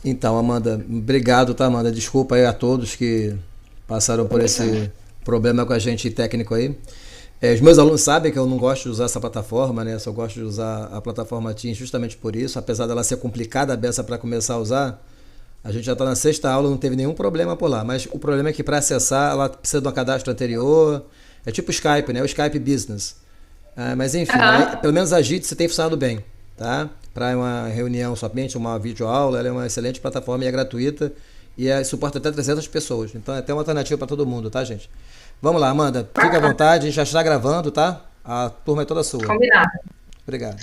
Então, Amanda, obrigado, tá, Amanda? Desculpa aí a todos que passaram por esse problema com a gente técnico aí. Os meus alunos sabem que eu não gosto de usar essa plataforma, né? Só gosto de usar a plataforma Teams justamente por isso. Apesar dela ser complicada a beça para começar a usar, a gente já está na sexta aula, não teve nenhum problema por lá. Mas o problema é que para acessar, ela precisa de um cadastro anterior. É tipo o Skype, né? O Skype Business. Mas enfim, Aham. pelo menos a Jitsi tem funcionado bem, tá? Para uma reunião somente, uma videoaula, ela é uma excelente plataforma e é gratuita e suporta até 300 pessoas. Então é até uma alternativa para todo mundo, tá, gente? Vamos lá, Amanda, fica à Bacana. vontade, a gente já está gravando, tá? A turma é toda sua. Combinado. Obrigado.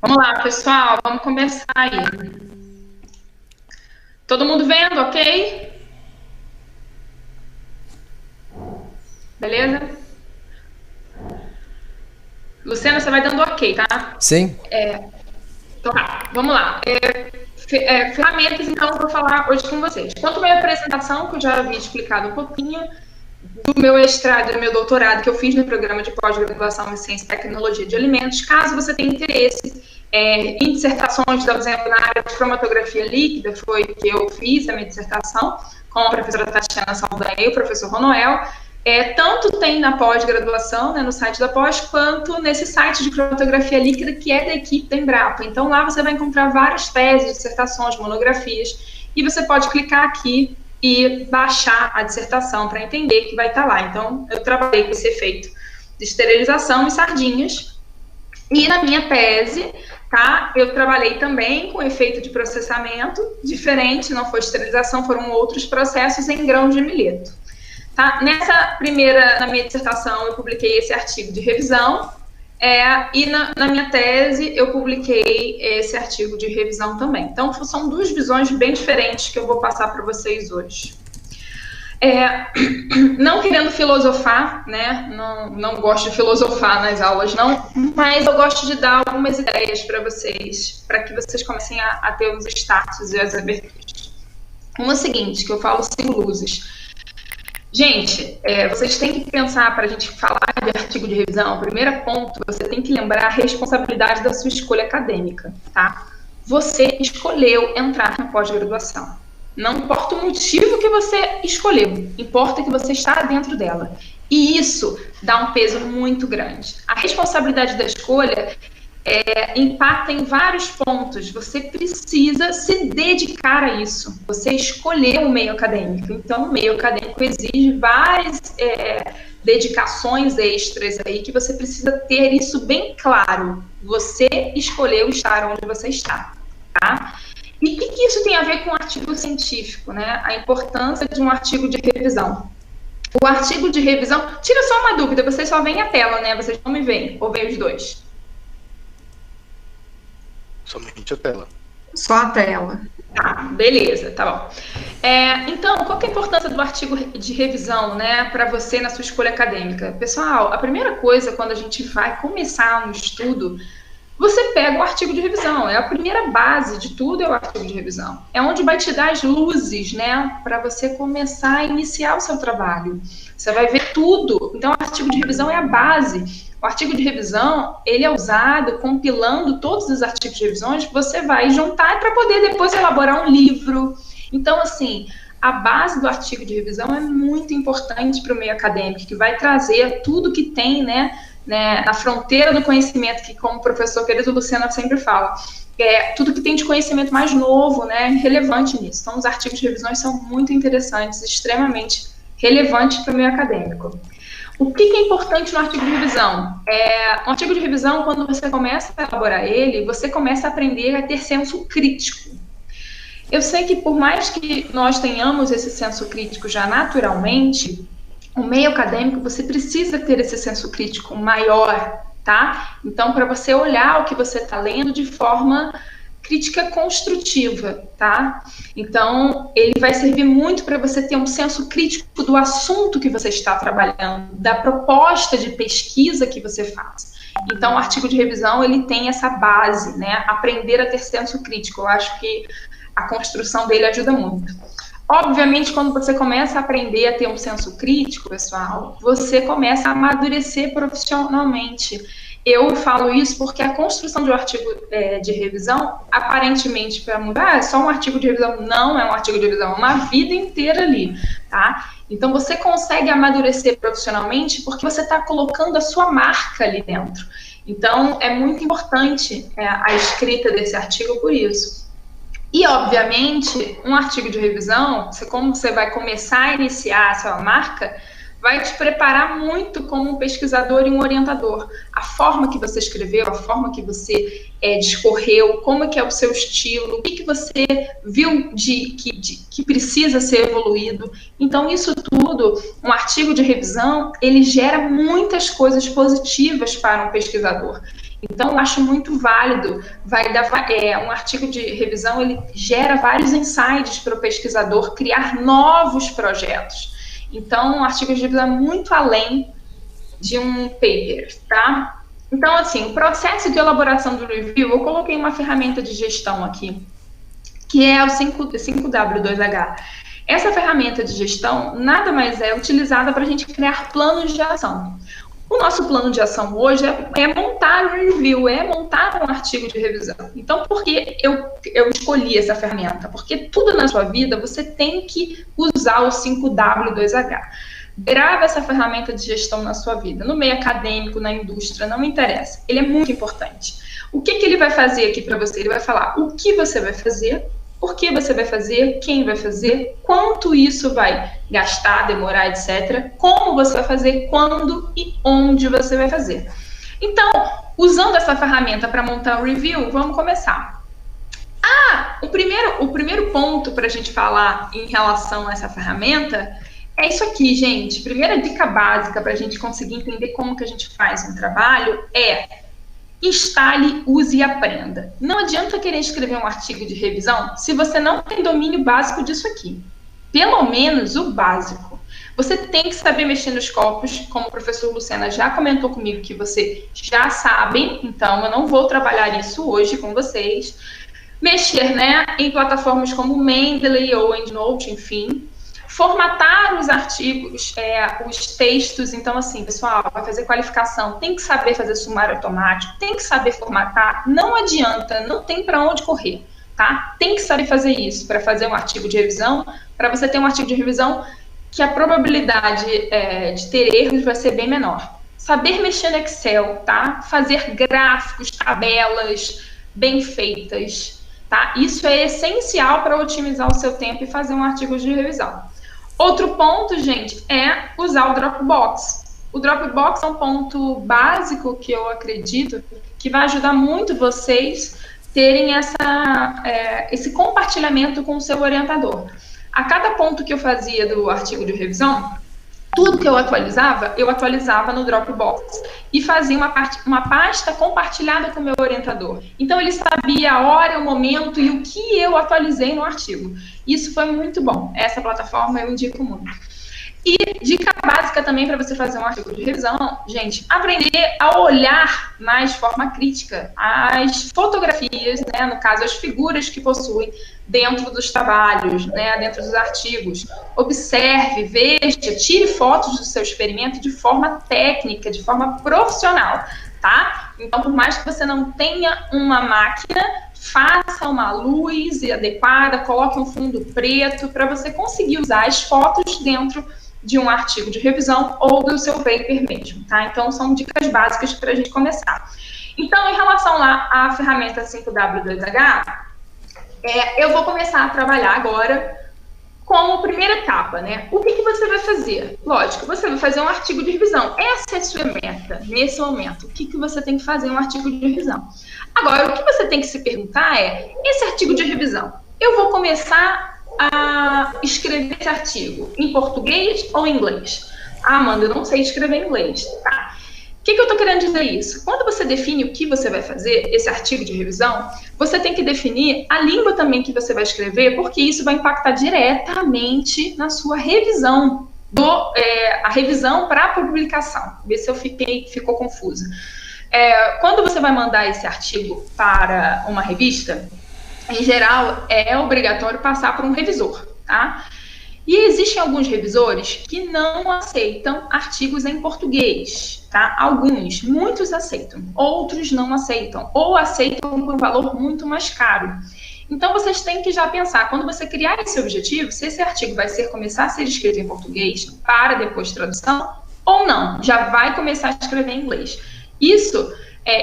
Vamos lá, pessoal. Vamos começar aí. Todo mundo vendo, ok? Beleza? Luciana, você vai dando ok, tá? Sim? Então tá, vamos lá. Ferramentas, então, para falar hoje com vocês. Quanto à minha apresentação, que eu já havia explicado um pouquinho, do meu mestrado e do meu doutorado que eu fiz no programa de pós-graduação em Ciência e Tecnologia de Alimentos, caso você tenha interesse em dissertações, por exemplo, na área de cromatografia líquida, foi que eu fiz a minha dissertação com a professora Tatiana Saldanha e o professor Ronoel, tanto tem na pós-graduação, né, no site da pós, quanto nesse site de cromatografia líquida que é da equipe da Embrapa. Então, lá você vai encontrar várias teses, dissertações, monografias, e você pode clicar aqui e baixar a dissertação para entender que vai estar lá. Então, eu trabalhei com esse efeito de esterilização em sardinhas. E na minha tese, tá, eu trabalhei também com efeito de processamento diferente, não foi esterilização, foram outros processos em grãos de milheto. Tá? Na minha dissertação, eu publiquei esse artigo de revisão, e na minha tese eu publiquei esse artigo de revisão também. Então, são duas visões bem diferentes que eu vou passar para vocês hoje. Não querendo filosofar, né? Não gosto de filosofar nas aulas, não, mas eu gosto de dar algumas ideias para vocês, para que vocês comecem a ter os starts e as aberturas. Uma seguinte, que eu falo sem luzes. Gente, vocês têm que pensar, para a gente falar de artigo de revisão, o primeiro ponto, você tem que lembrar a responsabilidade da sua escolha acadêmica, tá? Você escolheu entrar na pós-graduação. Não importa o motivo que você escolheu, importa que você está dentro dela. E isso dá um peso muito grande. A responsabilidade da escolha impacta em vários pontos. Você precisa se dedicar a isso. Você escolheu o meio acadêmico. Então, o meio acadêmico exige várias dedicações extras aí que você precisa ter isso bem claro. Você escolheu estar onde você está, tá? E o que isso tem a ver com um artigo científico, né? A importância de um artigo de revisão. O artigo de revisão... Tira só uma dúvida, vocês só veem a tela, né? Vocês não me veem, ou veem os dois? Somente a tela. Só a tela. Tá, beleza, tá bom. Então, qual que é a importância do artigo de revisão, né, para você na sua escolha acadêmica? Pessoal, a primeira coisa, quando a gente vai começar um estudo, você pega o artigo de revisão, é a primeira base de tudo, é o artigo de revisão. É onde vai te dar as luzes, né, para você começar a iniciar o seu trabalho. Você vai ver tudo. Então, o artigo de revisão é a base. O artigo de revisão, ele é usado compilando todos os artigos de revisões que você vai juntar para poder depois elaborar um livro. Então, assim, a base do artigo de revisão é muito importante para o meio acadêmico, que vai trazer tudo que tem, né, na fronteira do conhecimento, que como o professor querido Luciana sempre fala, tudo que tem de conhecimento mais novo, né, relevante nisso. Então, os artigos de revisões são muito interessantes, extremamente relevantes para o meio acadêmico. O que é importante no artigo de revisão? Um artigo de revisão, quando você começa a elaborar ele, você começa a aprender a ter senso crítico. Eu sei que por mais que nós tenhamos esse senso crítico já naturalmente, o meio acadêmico, você precisa ter esse senso crítico maior, tá? Então, para você olhar o que você está lendo de forma crítica construtiva, tá? Então, ele vai servir muito para você ter um senso crítico do assunto que você está trabalhando, da proposta de pesquisa que você faz. Então, o artigo de revisão, ele tem essa base, né? Aprender a ter senso crítico. Eu acho que a construção dele ajuda muito. Obviamente, quando você começa a aprender a ter um senso crítico, pessoal, você começa a amadurecer profissionalmente. Eu falo isso porque a construção de um artigo de revisão, aparentemente, para mudar, é só um artigo de revisão. Não é um artigo de revisão, é uma vida inteira ali, tá? Então, você consegue amadurecer profissionalmente porque você está colocando a sua marca ali dentro. Então, é muito importante a escrita desse artigo por isso. E, obviamente, um artigo de revisão, como você vai começar a iniciar a sua marca, vai te preparar muito como um pesquisador e um orientador. A forma que você escreveu, a forma que você discorreu, como que é o seu estilo, o que você viu que precisa ser evoluído. Então, isso tudo, um artigo de revisão, ele gera muitas coisas positivas para um pesquisador. Então, eu acho muito válido, um artigo de revisão, ele gera vários insights para o pesquisador criar novos projetos. Então, um artigo de revisão é muito além de um paper, tá? Então, assim, o processo de elaboração do review, eu coloquei uma ferramenta de gestão aqui, que é o 5W2H. Essa ferramenta de gestão nada mais é utilizada para a gente criar planos de ação. O nosso plano de ação hoje é montar um review, é montar um artigo de revisão. Então, por que eu escolhi essa ferramenta? Porque tudo na sua vida você tem que usar o 5W2H. Grava essa ferramenta de gestão na sua vida, no meio acadêmico, na indústria, não me interessa. Ele é muito importante. O que ele vai fazer aqui para você? Ele vai falar o que você vai fazer, por que você vai fazer, quem vai fazer, quanto isso vai gastar, demorar, etc. Como você vai fazer, quando e onde você vai fazer. Então, usando essa ferramenta para montar o review, vamos começar. O primeiro ponto para a gente falar em relação a essa ferramenta é isso aqui, gente. Primeira dica básica para a gente conseguir entender como que a gente faz um trabalho é: instale, use e aprenda. Não adianta querer escrever um artigo de revisão se você não tem domínio básico disso aqui. Pelo menos o básico. Você tem que saber mexer nos copos, como o professor Lucena já comentou comigo que você já sabem, então eu não vou trabalhar isso hoje com vocês. Mexer, em plataformas como Mendeley ou EndNote, enfim. Formatar os artigos, os textos. Então, assim, pessoal, vai fazer qualificação, tem que saber fazer sumário automático, tem que saber formatar, não adianta, não tem para onde correr, tá? Tem que saber fazer isso para fazer um artigo de revisão, para você ter um artigo de revisão que a probabilidade de ter erros vai ser bem menor. Saber mexer no Excel, tá? Fazer gráficos, tabelas bem feitas, tá? Isso é essencial para otimizar o seu tempo e fazer um artigo de revisão. Outro ponto, gente, é usar o Dropbox. O Dropbox é um ponto básico que eu acredito que vai ajudar muito vocês terem esse compartilhamento com o seu orientador. A cada ponto que eu fazia do artigo de revisão, tudo que eu atualizava no Dropbox e fazia uma pasta compartilhada com o meu orientador. Então, ele sabia a hora, o momento e o que eu atualizei no artigo. Isso foi muito bom. Essa plataforma eu indico muito. E dica básica também para você fazer um artigo de revisão, gente, aprender a olhar mais de forma crítica as fotografias, no caso, as figuras que possuem dentro dos trabalhos, dentro dos artigos. Observe, veja, tire fotos do seu experimento de forma técnica, de forma profissional, tá? Então, por mais que você não tenha uma máquina, faça uma luz adequada, coloque um fundo preto para você conseguir usar as fotos dentro de um artigo de revisão ou do seu paper mesmo, tá? Então, são dicas básicas para a gente começar. Então, em relação lá à ferramenta 5W2H, eu vou começar a trabalhar agora como primeira etapa, O que você vai fazer? Lógico, você vai fazer um artigo de revisão. Essa é a sua meta, nesse momento. O que você tem que fazer em um artigo de revisão? Agora, o que você tem que se perguntar esse artigo de revisão, eu vou começar a escrever esse artigo em português ou em inglês? Amanda, eu não sei escrever em inglês, tá? O que eu estou querendo dizer isso? Quando você define o que você vai fazer, esse artigo de revisão, você tem que definir a língua também que você vai escrever, porque isso vai impactar diretamente na sua revisão, a revisão para a publicação. Vê se ficou confusa. Quando você vai mandar esse artigo para uma revista, em geral, é obrigatório passar por um revisor, tá? E existem alguns revisores que não aceitam artigos em português, tá? Alguns, muitos aceitam, outros não aceitam, ou aceitam por um valor muito mais caro. Então, vocês têm que já pensar, quando você criar esse objetivo, se esse artigo vai começar a ser escrito em português para depois tradução, ou não, já vai começar a escrever em inglês. Isso,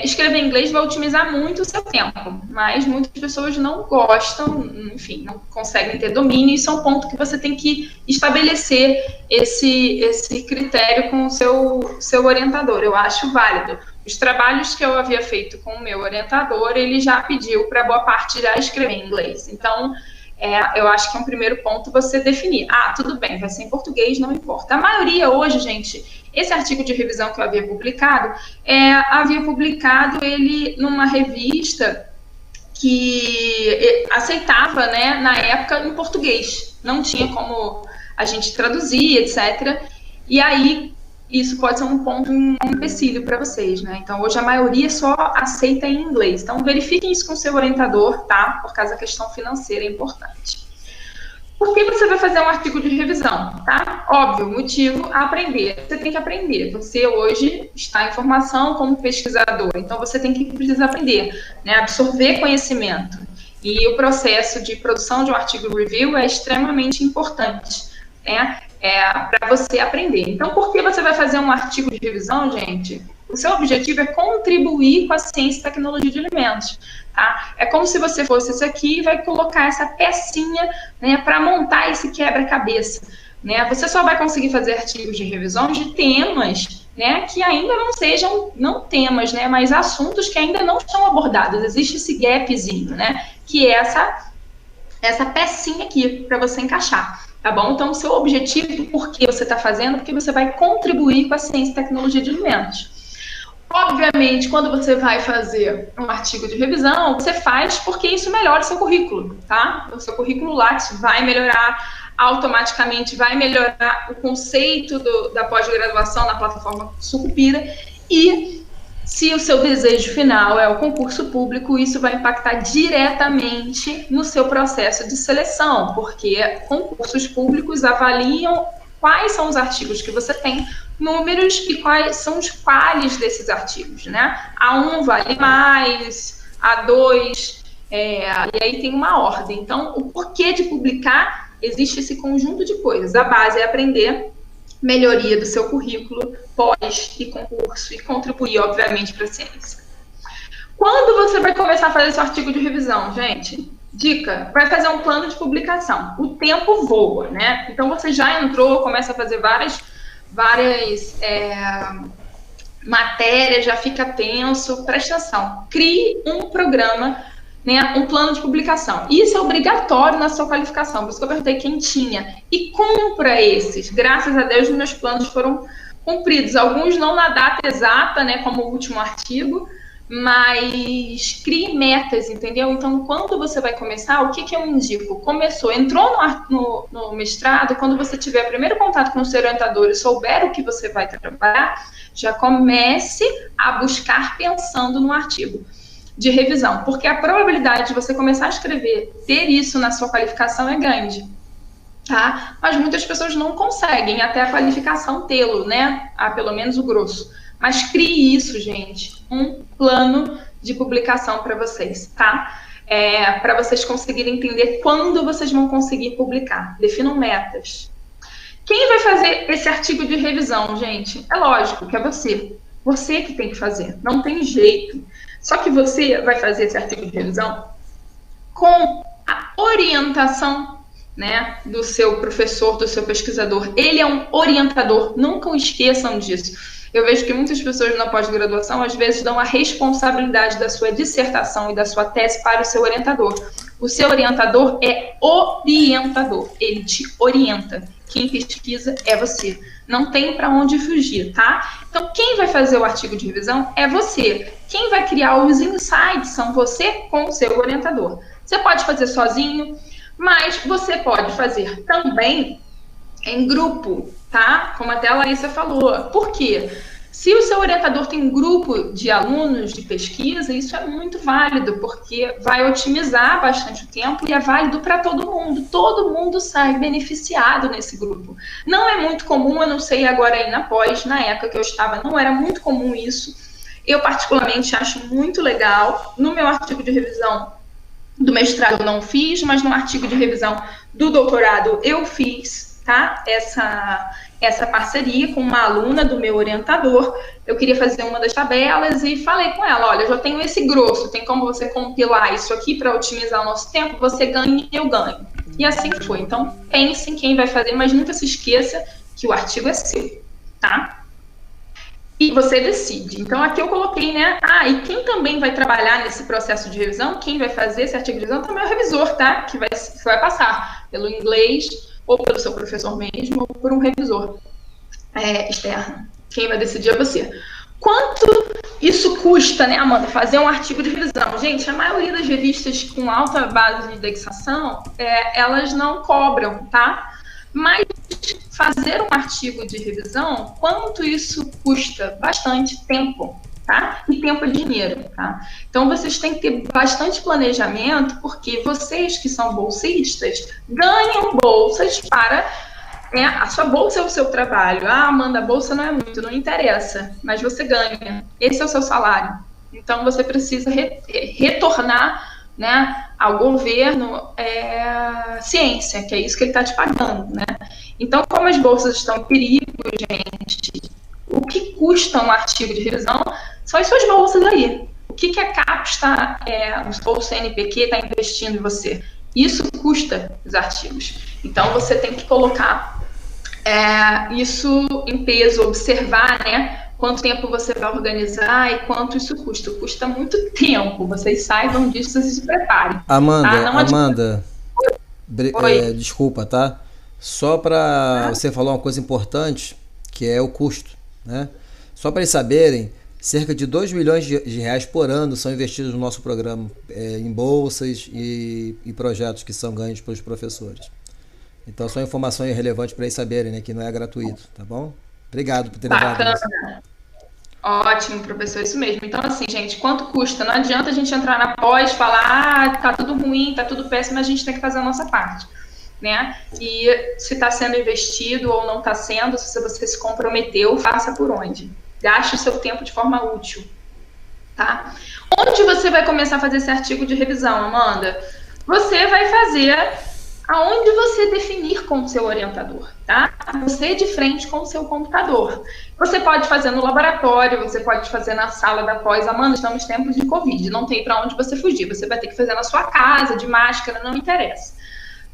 escrever em inglês vai otimizar muito o seu tempo, mas muitas pessoas não gostam, enfim, não conseguem ter domínio, isso é um ponto que você tem que estabelecer esse critério com o seu orientador, eu acho válido. Os trabalhos que eu havia feito com o meu orientador, ele já pediu para boa parte já escrever em inglês. Então, eu acho que é um primeiro ponto você definir. Ah, tudo bem, vai ser em português, não importa. A maioria hoje, gente, esse artigo de revisão que eu havia publicado ele numa revista que aceitava, né, na época, em português. Não tinha como a gente traduzir, etc. E aí, isso pode ser um ponto, um empecilho para vocês, né? Então, hoje a maioria só aceita em inglês. Então, verifiquem isso com o seu orientador, tá? Por causa da questão financeira é importante. Por que você vai fazer um artigo de revisão, tá? Óbvio, motivo, aprender. Você tem que aprender. Você hoje está em formação como pesquisador, então você precisa aprender, né? Absorver conhecimento. E o processo de produção de um artigo review é extremamente importante, né? Para você aprender. Então, por que você vai fazer um artigo de revisão, gente? O seu objetivo é contribuir com a ciência e tecnologia de alimentos, tá? É como se você fosse isso aqui e vai colocar essa pecinha, né, para montar esse quebra-cabeça, né? Você só vai conseguir fazer artigos de revisão de temas, né, que ainda não sejam, não temas, né, mas assuntos que ainda não estão abordados. Existe esse gapzinho, né, que é essa pecinha aqui para você encaixar. Tá bom? Então, o seu objetivo, por que você está fazendo? Porque você vai contribuir com a ciência e tecnologia de alimentos. Obviamente, quando você vai fazer um artigo de revisão, você faz porque isso melhora o seu currículo, tá? O seu currículo Lattes vai melhorar automaticamente, vai melhorar o conceito da pós-graduação na plataforma Sucupira e se o seu desejo final é o concurso público, isso vai impactar diretamente no seu processo de seleção, porque concursos públicos avaliam quais são os artigos que você tem, números e quais são os quales desses artigos, né? A1 vale mais, A2, e aí tem uma ordem. Então, o porquê de publicar, existe esse conjunto de coisas. A base é aprender, melhoria do seu currículo, pós e concurso, e contribuir, obviamente, para a ciência. Quando você vai começar a fazer seu artigo de revisão, gente? Dica, vai fazer um plano de publicação. O tempo voa, né? Então, você já entrou, começa a fazer várias matérias, já fica tenso. Presta atenção, crie um programa, né, um plano de publicação. Isso é obrigatório na sua qualificação, por isso que eu perguntei quem tinha. E cumpra esses. Graças a Deus, meus planos foram cumpridos. Alguns não na data exata, né, como o último artigo, mas crie metas, entendeu? Então, quando você vai começar, o que eu indico? Entrou no mestrado, quando você tiver o primeiro contato com o seu orientador e souber o que você vai trabalhar, já comece a buscar pensando no artigo de revisão, porque a probabilidade de você começar a escrever, ter isso na sua qualificação é grande, tá? Mas muitas pessoas não conseguem até a qualificação tê-lo, né? Pelo menos o grosso. Mas crie isso, gente, um plano de publicação para vocês, tá? Para vocês conseguirem entender quando vocês vão conseguir publicar. Definam metas. Quem vai fazer esse artigo de revisão, gente? É lógico que é você. Você que tem que fazer, não tem jeito. Só que você vai fazer esse artigo de revisão com a orientação, né, do seu professor, do seu pesquisador. Ele é um orientador, nunca esqueçam disso. Eu vejo que muitas pessoas na pós-graduação, às vezes, dão a responsabilidade da sua dissertação e da sua tese para o seu orientador. O seu orientador é orientador, ele te orienta. Quem pesquisa é você. Não tem para onde fugir, tá? Então, quem vai fazer o artigo de revisão é você. Quem vai criar os insights são você com o seu orientador. Você pode fazer sozinho, mas você pode fazer também em grupo, tá? Como até a Larissa falou. Por quê? Se o seu orientador tem um grupo de alunos de pesquisa, isso é muito válido, porque vai otimizar bastante o tempo e é válido para todo mundo sai beneficiado nesse grupo. Não é muito comum, eu não sei agora aí na pós, na época que eu estava, não era muito comum isso. Eu particularmente acho muito legal. No meu artigo de revisão do mestrado eu não fiz, mas no artigo de revisão do doutorado eu fiz, tá? Essa parceria com uma aluna do meu orientador. Eu queria fazer uma das tabelas e falei com ela, olha, eu já tenho esse grosso, tem como você compilar isso aqui para otimizar o nosso tempo? Você ganha e eu ganho. E assim foi. Então, pense em quem vai fazer, mas nunca se esqueça que o artigo é seu, tá? E você decide. Então, aqui eu coloquei, né? E quem também vai trabalhar nesse processo de revisão, quem vai fazer esse artigo de revisão também é o revisor, tá? Que vai passar pelo inglês, ou pelo seu professor mesmo, ou por um revisor externo. Quem vai decidir é você. Quanto isso custa, né, Amanda, fazer um artigo de revisão? Gente, a maioria das revistas com alta base de indexação, elas não cobram, tá? Mas fazer um artigo de revisão, quanto isso custa? Bastante tempo, tá? E tempo é dinheiro, tá? Então, vocês têm que ter bastante planejamento, porque vocês que são bolsistas ganham bolsas para... a sua bolsa é o seu trabalho. Amanda, a bolsa não é muito, não interessa, mas você ganha. Esse é o seu salário. Então, você precisa retornar, né, ao governo ciência, que é isso que ele está te pagando, né? Então, como as bolsas estão em perigo, gente, o que custa um artigo de revisão são as suas bolsas aí. O que a CAPES ou o CNPq está investindo em você? Isso custa os artigos. Então, você tem que colocar isso em peso, observar, né, quanto tempo você vai organizar e quanto isso custa. Custa muito tempo, vocês saibam disso e se preparem. Amanda, desculpa, tá? Só para você falar uma coisa importante, que é o custo, né? Só para eles saberem, cerca de 2 milhões de reais por ano são investidos no nosso programa em bolsas e projetos que são ganhos pelos professores. Então, só informação relevante para eles saberem, né, que não é gratuito, tá bom? Obrigado por ter levado isso. Ótimo, professor, isso mesmo. Então, assim, gente, quanto custa? Não adianta a gente entrar na pós e falar, tá tudo ruim, tá tudo péssimo, a gente tem que fazer a nossa parte, né? E se está sendo investido ou não está sendo, se você se comprometeu, faça por onde? Gaste o seu tempo de forma útil, tá? Onde você vai começar a fazer esse artigo de revisão, Amanda? Você vai fazer aonde você definir com o seu orientador, tá? Você de frente com o seu computador. Você pode fazer no laboratório, você pode fazer na sala da pós. Amanda, estamos em tempos de Covid, não tem para onde você fugir. Você vai ter que fazer na sua casa, de máscara, não interessa.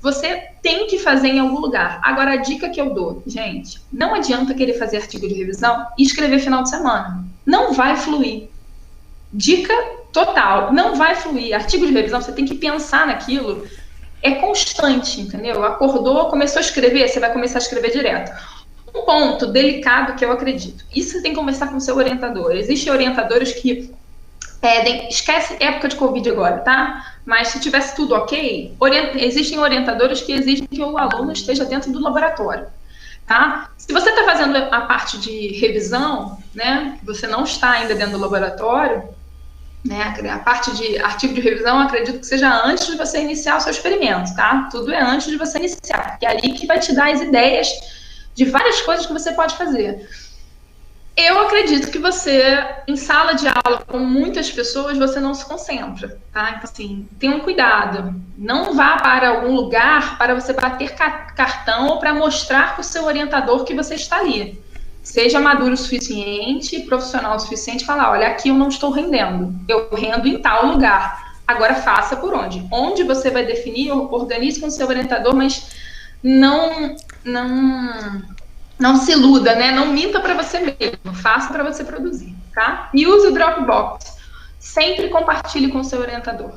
Você tem que fazer em algum lugar. Agora, a dica que eu dou, gente, não adianta querer fazer artigo de revisão e escrever final de semana. Não vai fluir. Dica total, não vai fluir. Artigo de revisão, você tem que pensar naquilo. É constante, entendeu? Acordou, começou a escrever, você vai começar a escrever direto. Um ponto delicado que eu acredito, isso você tem que conversar com o seu orientador. Existem orientadores que esquece época de Covid agora, tá? Mas se tivesse tudo ok, existem orientadores que exigem que o aluno esteja dentro do laboratório, tá? Se você está fazendo a parte de revisão, né, você não está ainda dentro do laboratório, né, a parte de artigo de revisão, acredito que seja antes de você iniciar o seu experimento, tá? Tudo é antes de você iniciar, porque é ali que vai te dar as ideias de várias coisas que você pode fazer. Eu acredito que você, em sala de aula com muitas pessoas, você não se concentra, tá? Então, assim, tenha um cuidado. Não vá para algum lugar para você bater cartão ou para mostrar para o seu orientador que você está ali. Seja maduro o suficiente, profissional o suficiente, e falar, olha, aqui eu não estou rendendo. Eu rendo em tal lugar. Agora faça por onde? Onde você vai definir, organize com o seu orientador, mas não se iluda, né? Não minta para você mesmo, faça para você produzir, tá? E use o Dropbox. Sempre compartilhe com o seu orientador.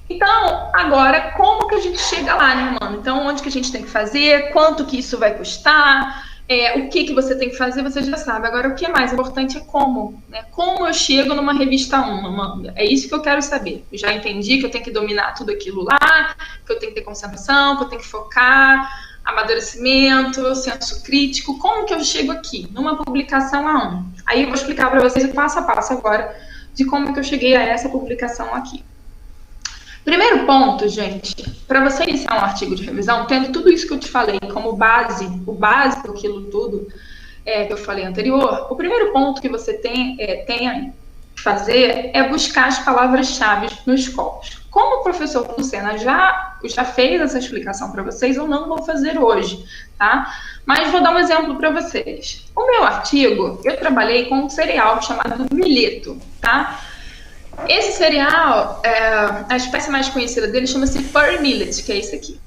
Então, agora, como que a gente chega lá, né, mano? Então, onde que a gente tem que fazer? Quanto que isso vai custar? O que você tem que fazer, você já sabe. Agora, o que é mais importante é como, né? Como eu chego numa revista 1, Amanda? É isso que eu quero saber. Eu já entendi que eu tenho que dominar tudo aquilo lá, que eu tenho que ter concentração, que eu tenho que focar. amadurecimento, senso crítico. Como que eu chego aqui? Numa publicação A1. Aí eu vou explicar para vocês o passo a passo agora de como que eu cheguei a essa publicação aqui. Primeiro ponto, gente, para você iniciar um artigo de revisão, tendo tudo isso que eu te falei como base, o básico, aquilo tudo que eu falei anterior, o primeiro ponto que você tem que fazer é buscar as palavras-chave nos scopus. Como o professor Lucena já fez essa explicação para vocês, eu não vou fazer hoje, tá? Mas vou dar um exemplo para vocês. O meu artigo, eu trabalhei com um cereal chamado milheto, tá? Esse cereal, a espécie mais conhecida dele chama-se pearl millet, que é esse aqui.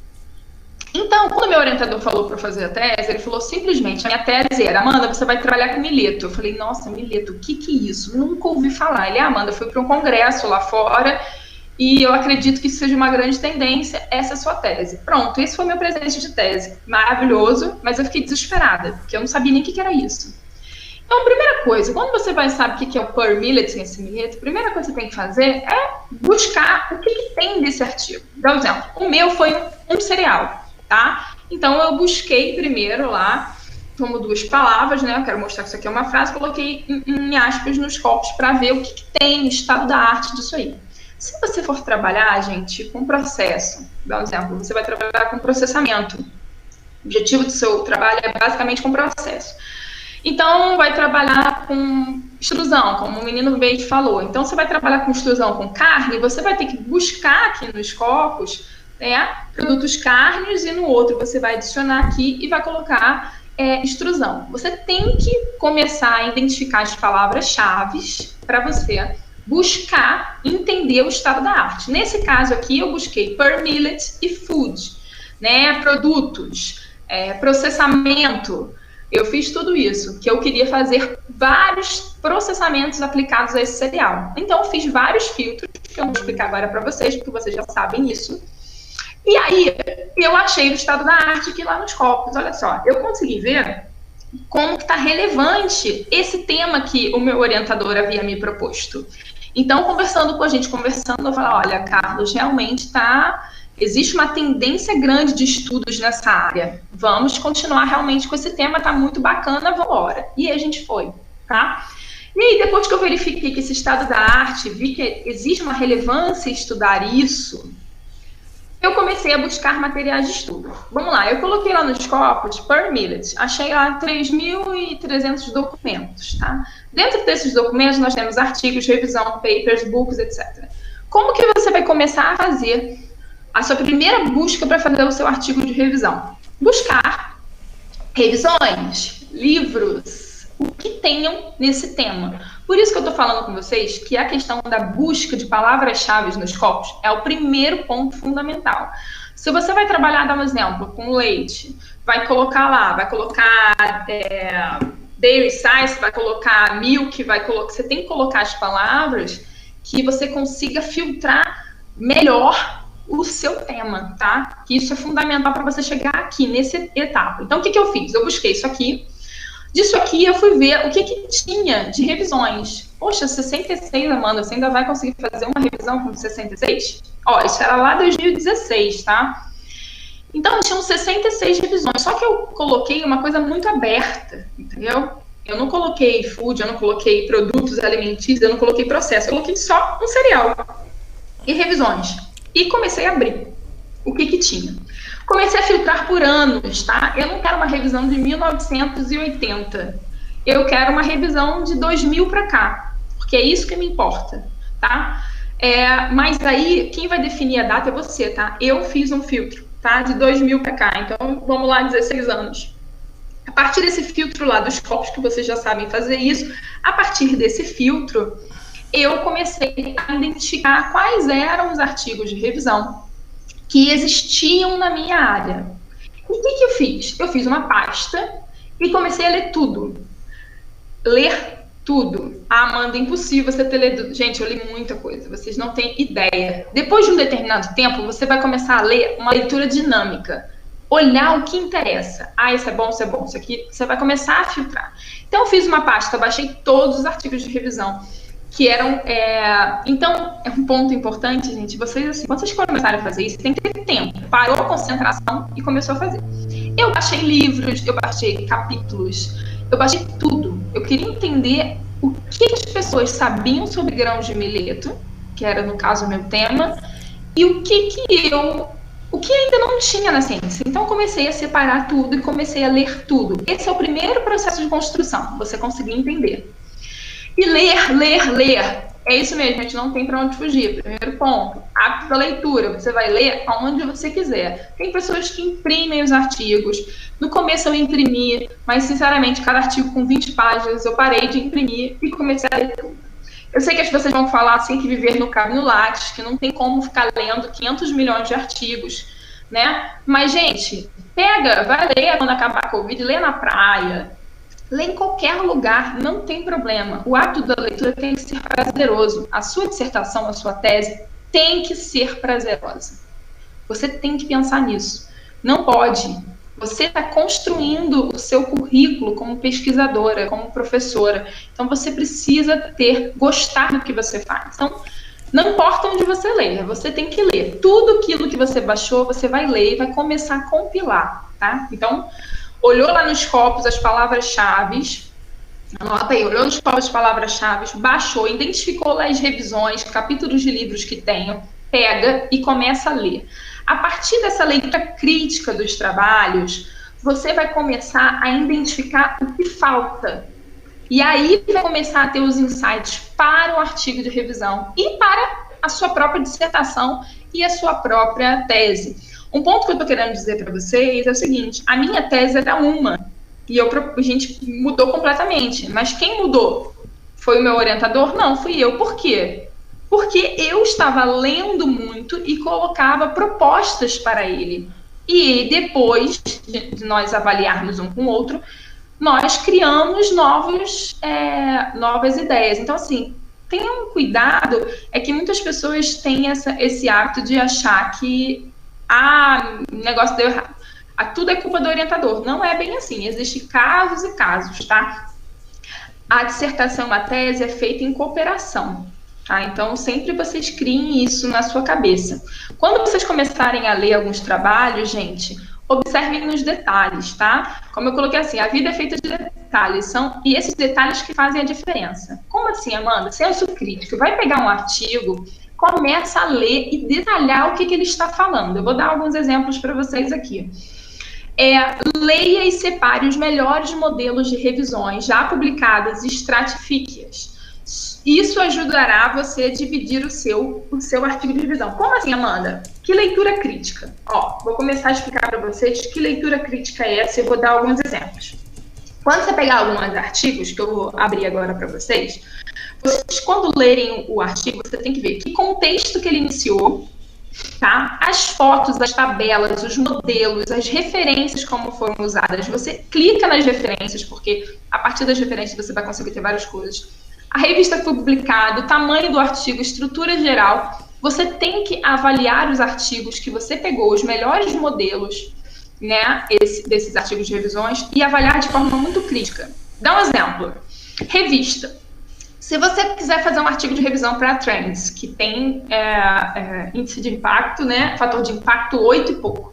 Então, quando o meu orientador falou para fazer a tese, ele falou simplesmente, a minha tese era, Amanda, você vai trabalhar com milheto. Eu falei, nossa, milheto, o que é isso? Nunca ouvi falar. Ele, Amanda, fui para um congresso lá fora e eu acredito que isso seja uma grande tendência, essa é a sua tese. Pronto, esse foi meu presente de tese. Maravilhoso, mas eu fiquei desesperada, porque eu não sabia nem o que era isso. Então, a primeira coisa, quando você vai saber o que é o pearl millet, esse milheto, a primeira coisa que você tem que fazer é buscar o que tem desse artigo. Por exemplo, o meu foi um cereal, tá? Então, eu busquei primeiro lá, como 2 palavras, né? Eu quero mostrar que isso aqui é uma frase, coloquei em aspas nos scopus para ver o que tem no estado da arte disso aí. Se você for trabalhar, gente, com processo, por exemplo, você vai trabalhar com processamento. O objetivo do seu trabalho é basicamente com processo. Então, vai trabalhar com extrusão, como o menino Beit falou. Então, você vai trabalhar com extrusão com carne, você vai ter que buscar aqui nos scopus, produtos cárneos, e no outro você vai adicionar aqui e vai colocar extrusão. Você tem que começar a identificar as palavras-chave para você buscar entender o estado da arte. Nesse caso aqui, eu busquei pearl millet e food, né? Produtos, processamento. Eu fiz tudo isso, que eu queria fazer vários processamentos aplicados a esse cereal. Então, eu fiz vários filtros, que eu vou explicar agora para vocês, porque vocês já sabem isso. E aí, eu achei o estado da arte aqui lá nos scopus. Olha só, eu consegui ver como que está relevante esse tema que o meu orientador havia me proposto. Então, conversando com a gente, eu falei, olha, Carlos, realmente existe uma tendência grande de estudos nessa área. Vamos continuar realmente com esse tema, tá muito bacana, vamos embora. E aí a gente foi, tá? E aí, depois que eu verifiquei que esse estado da arte, vi que existe uma relevância em estudar isso, eu comecei a buscar materiais de estudo. Vamos lá, eu coloquei lá nos scopus pearl millet, achei lá 3.300 documentos, tá? Dentro desses documentos nós temos artigos, revisão, papers, books, etc. Como que você vai começar a fazer a sua primeira busca para fazer o seu artigo de revisão? Buscar revisões, livros, o que tenham nesse tema. Por isso que eu estou falando com vocês que a questão da busca de palavras-chave nos scopus é o primeiro ponto fundamental. Se você vai trabalhar, dar um exemplo, com leite, vai colocar dairy science, vai colocar milk, você tem que colocar as palavras que você consiga filtrar melhor o seu tema, tá? Que isso é fundamental para você chegar aqui, nessa etapa. Então, o que eu fiz? Eu busquei isso aqui. Disso aqui, eu fui ver o que tinha de revisões. Poxa, 66, Amanda, você ainda vai conseguir fazer uma revisão com 66? Ó, isso era lá 2016, tá? Então, tinham 66 revisões. Só que eu coloquei uma coisa muito aberta, entendeu? Eu não coloquei food, eu não coloquei produtos alimentícios, eu não coloquei processo. Eu coloquei só um cereal e revisões. E comecei a abrir o que tinha. Comecei a filtrar por anos, tá? Eu não quero uma revisão de 1980. Eu quero uma revisão de 2000 para cá, porque é isso que me importa, tá? Mas aí, quem vai definir a data é você, tá? Eu fiz um filtro, tá? De 2000 para cá, então vamos lá, 16 anos. A partir desse filtro lá dos scopus, que vocês já sabem fazer isso, a partir desse filtro, eu comecei a identificar quais eram os artigos de revisão que existiam na minha área. E o que eu fiz? Eu fiz uma pasta e comecei a ler tudo. Ler tudo. Ah, Amanda, impossível você ter lido. Gente, eu li muita coisa, vocês não têm ideia. Depois de um determinado tempo, você vai começar a ler uma leitura dinâmica. Olhar o que interessa. Ah, isso é bom, isso aqui. Você vai começar a filtrar. Então, eu fiz uma pasta, baixei todos os artigos de revisão que eram... Então, é um ponto importante, gente, vocês, assim, quando vocês começarem a fazer isso, tem que ter tempo. Parou a concentração e começou a fazer. Eu baixei livros, eu baixei capítulos, eu baixei tudo. Eu queria entender o que as pessoas sabiam sobre grãos de milheto, que era, no caso, o meu tema, e o que ainda não tinha na ciência. Então, comecei a separar tudo e comecei a ler tudo. Esse é o primeiro processo de construção, você conseguir entender. E ler. É isso mesmo, a gente não tem para onde fugir. Primeiro ponto, hábito da leitura. Você vai ler aonde você quiser. Tem pessoas que imprimem os artigos. No começo eu imprimi, mas sinceramente, cada artigo com 20 páginas, eu parei de imprimir e comecei a ler tudo. Eu sei que as pessoas vão falar assim que viver no cabe no látis, que não tem como ficar lendo 500 milhões de artigos, né? Mas, gente, vai ler quando acabar a Covid, lê na praia, lê em qualquer lugar, não tem problema. O hábito da leitura tem que ser prazeroso. A sua dissertação, a sua tese tem que ser prazerosa. Você tem que pensar nisso. Não pode. Você está construindo o seu currículo como pesquisadora, como professora. Então, você precisa gostar do que você faz. Então, não importa onde você lê, você tem que ler. Tudo aquilo que você baixou, você vai ler e vai começar a compilar, tá? Então, olhou lá nos copos as palavras-chave, anota aí, olhou nos copos as palavras-chave, baixou, identificou lá as revisões, capítulos de livros que tenho, pega e começa a ler. A partir dessa leitura crítica dos trabalhos, você vai começar a identificar o que falta. E aí vai começar a ter os insights para o artigo de revisão e para a sua própria dissertação e a sua própria tese. Um ponto que eu estou querendo dizer para vocês é o seguinte: a minha tese era uma, e a gente mudou completamente. Mas quem mudou? Foi o meu orientador? Não, fui eu. Por quê? Porque eu estava lendo muito e colocava propostas para ele. E depois de nós avaliarmos um com o outro, nós criamos novas ideias. Então, assim, tenham cuidado, é que muitas pessoas têm esse hábito de achar que o negócio deu errado. Tudo é culpa do orientador. Não é bem assim, existem casos e casos, tá? A dissertação, a tese é feita em cooperação, tá? Então, sempre vocês criem isso na sua cabeça. Quando vocês começarem a ler alguns trabalhos, gente, observem nos detalhes, tá? Como eu coloquei assim, a vida é feita de detalhes, e esses detalhes que fazem a diferença. Como assim, Amanda? Senso crítico. Vai pegar um artigo, começa a ler e detalhar o que ele está falando. Eu vou dar alguns exemplos para vocês aqui. Leia e separe os melhores modelos de revisões já publicadas e estratifique-as. Isso ajudará você a dividir o seu artigo de revisão. Como assim, Amanda? Que leitura crítica? Vou começar a explicar para vocês que leitura crítica é essa e vou dar alguns exemplos. Quando você pegar alguns artigos, que eu vou abrir agora para vocês, quando lerem o artigo, você tem que ver que contexto que ele iniciou, tá? As fotos, as tabelas, os modelos, as referências como foram usadas. Você clica nas referências, porque a partir das referências você vai conseguir ter várias coisas. A revista que foi publicada, o tamanho do artigo, estrutura geral. Você tem que avaliar os artigos que você pegou, os melhores modelos, né, desses artigos de revisões, e avaliar de forma muito crítica. Dá um exemplo. Revista. Se você quiser fazer um artigo de revisão para a Trends, que tem índice de impacto, né, fator de impacto 8 e pouco,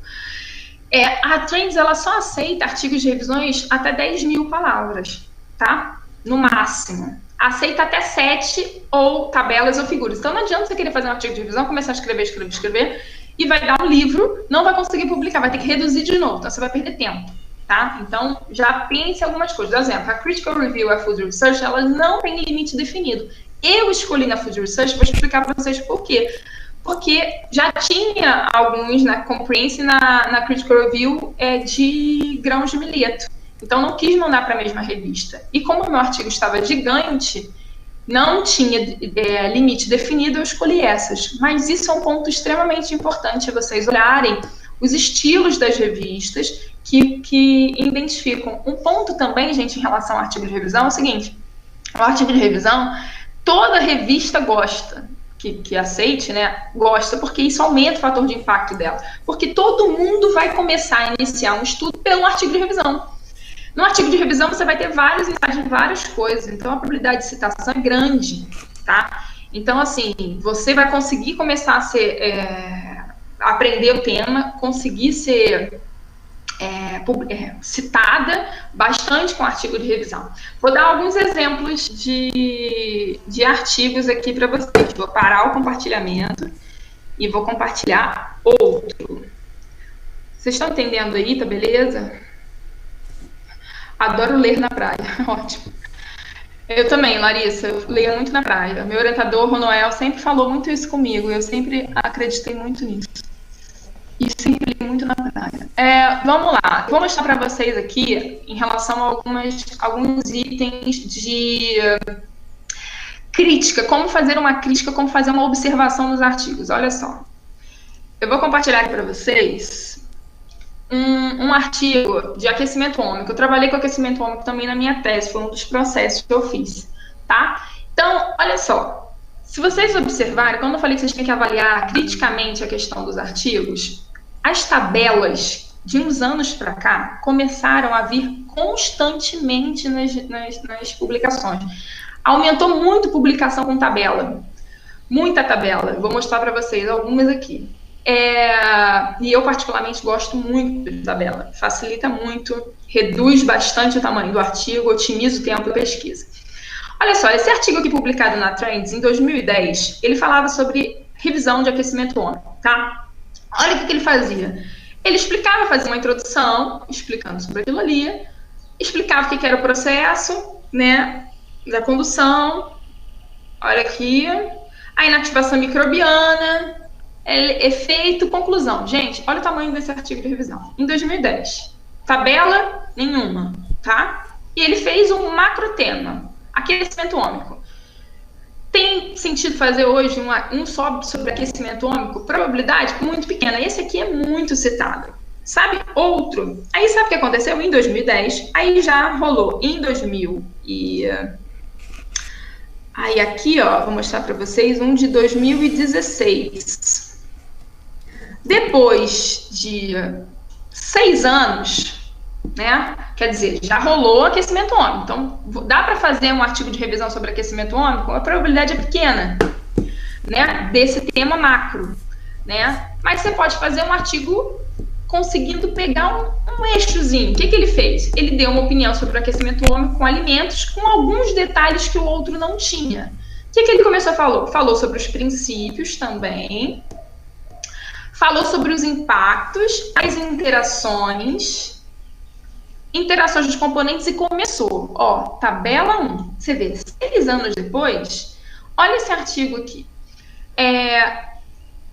a Trends ela só aceita artigos de revisões até 10 mil palavras, tá? No máximo. Aceita até 7 ou tabelas ou figuras. Então não adianta você querer fazer um artigo de revisão, começar a escrever, e vai dar um livro, não vai conseguir publicar, vai ter que reduzir de novo, então você vai perder tempo. Tá? Então, já pense em algumas coisas. Por exemplo, a Critical Review e a Food Research, elas não têm limite definido. Eu escolhi na Food Research, vou explicar para vocês por quê. Porque já tinha alguns na Comprehensive e na Critical Review de grãos de milheto. Então, não quis mandar para a mesma revista. E como o meu artigo estava gigante, não tinha limite definido, eu escolhi essas. Mas isso é um ponto extremamente importante, vocês olharem os estilos das revistas que identificam. Um ponto também, gente, em relação ao artigo de revisão é o seguinte: o artigo de revisão, toda revista gosta, que aceite, né, gosta, porque isso aumenta o fator de impacto dela. Porque todo mundo vai começar a iniciar um estudo pelo artigo de revisão. No artigo de revisão, você vai ter vários insights de várias coisas, então a probabilidade de citação é grande, tá? Então, assim, você vai conseguir começar a aprender o tema, conseguir ser citada bastante com artigo de revisão. Vou dar alguns exemplos de artigos aqui para vocês. Vou parar o compartilhamento e vou compartilhar outro. Vocês estão entendendo aí, tá beleza? Adoro ler na praia, ótimo. Eu também, Larissa, eu leio muito na praia. Meu orientador, o Noel, sempre falou muito isso comigo, eu sempre acreditei muito nisso. E sempre li muito na praia. Vamos lá, vou mostrar para vocês aqui em relação a alguns itens de crítica, como fazer uma crítica, como fazer uma observação nos artigos. Olha só, eu vou compartilhar aqui para vocês um artigo de aquecimento ômico. Eu trabalhei com aquecimento ômico também na minha tese, foi um dos processos que eu fiz, tá? Então, olha só, se vocês observarem, quando eu falei que vocês têm que avaliar criticamente a questão dos artigos, as tabelas de uns anos para cá começaram a vir constantemente nas publicações. Aumentou muito publicação com tabela, muita tabela. Eu vou mostrar para vocês algumas aqui. E eu particularmente gosto muito de tabela, facilita muito, reduz bastante o tamanho do artigo, otimiza o tempo da pesquisa. Olha só, esse artigo aqui publicado na Trends em 2010, ele falava sobre revisão de aquecimento ômico, tá? Olha o que ele fazia. Ele explicava, fazia uma introdução, explicando sobre aquilo ali, explicava o que era o processo, né, da condução, olha aqui, a inativação microbiana, efeito, conclusão. Gente, olha o tamanho desse artigo de revisão. Em 2010, tabela nenhuma, tá? E ele fez um macrotema, aquecimento ômico. Tem sentido fazer hoje um só sobre aquecimento ômico? Probabilidade muito pequena. Esse aqui é muito citado. Sabe outro? Aí sabe o que aconteceu? Em 2010, aí já rolou. Em 2000 e... Aí aqui, ó, vou mostrar para vocês um de 2016. Depois de 6 anos, né? Quer dizer, já rolou aquecimento ômico. Então, dá para fazer um artigo de revisão sobre aquecimento ômico? A probabilidade é pequena, né? Desse tema macro, né? Mas você pode fazer um artigo conseguindo pegar um eixozinho. O que ele fez? Ele deu uma opinião sobre o aquecimento ômico com alimentos, com alguns detalhes que o outro não tinha. O que ele começou a falar? Falou sobre os princípios também, falou sobre os impactos, as interações dos componentes e começou. Ó, tabela 1. Você vê, 6 anos depois, olha esse artigo aqui.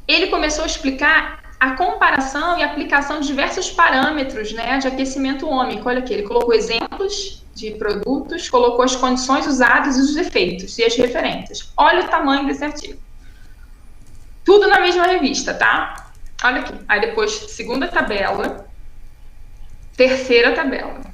Ele começou a explicar a comparação e aplicação de diversos parâmetros, né, de aquecimento ômico. Olha aqui, ele colocou exemplos de produtos, colocou as condições usadas e os efeitos e as referências. Olha o tamanho desse artigo. Tudo na mesma revista, tá? Olha aqui. Aí depois, segunda tabela, terceira tabela.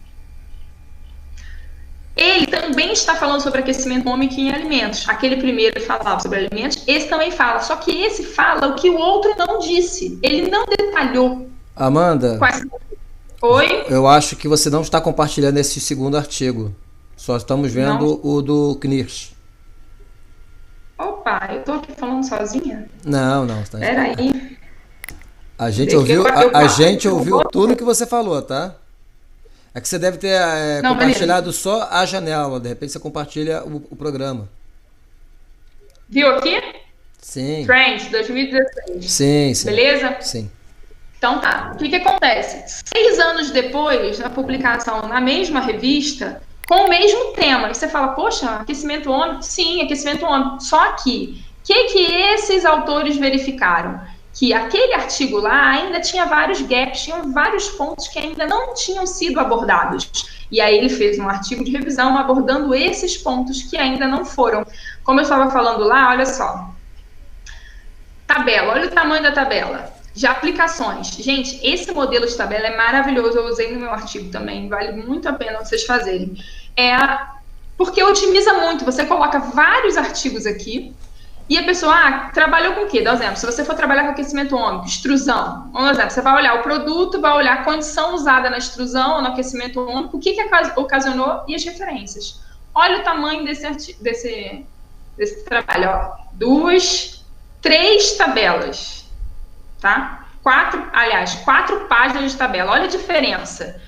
Ele também está falando sobre aquecimento ômico em alimentos. Aquele primeiro falava sobre alimentos, esse também fala. Só que esse fala o que o outro não disse. Ele não detalhou. Amanda, Oi? Eu acho que você não está compartilhando esse segundo artigo. Só estamos vendo o do Knirsch. Opa, eu tô aqui falando sozinha? Não. Peraí. A gente ouviu tudo que você falou, tá? É que você deve ter compartilhado só a janela. De repente você compartilha o programa. Viu aqui? Sim. Trends, 2016. Sim. Beleza? Sim. Então tá. O que acontece? 6 anos depois da publicação na mesma revista, com o mesmo tema, e você fala, poxa, aquecimento ômico? Sim, aquecimento ômico. Só que, o que esses autores verificaram? Que aquele artigo lá ainda tinha vários gaps, tinham vários pontos que ainda não tinham sido abordados. E aí ele fez um artigo de revisão abordando esses pontos que ainda não foram. Como eu estava falando lá, olha só. Tabela, olha o tamanho da tabela. De aplicações. Gente, esse modelo de tabela é maravilhoso, eu usei no meu artigo também, vale muito a pena vocês fazerem. Porque otimiza muito, você coloca vários artigos aqui, e a pessoa, trabalhou com o quê? Dá um exemplo. Se você for trabalhar com aquecimento ômico, extrusão, um exemplo, você vai olhar o produto, vai olhar a condição usada na extrusão, no aquecimento ômico, o que ocasionou e as referências. Olha o tamanho desse trabalho. Ó. 2, 3 tabelas, tá? quatro páginas de tabela. Olha a diferença.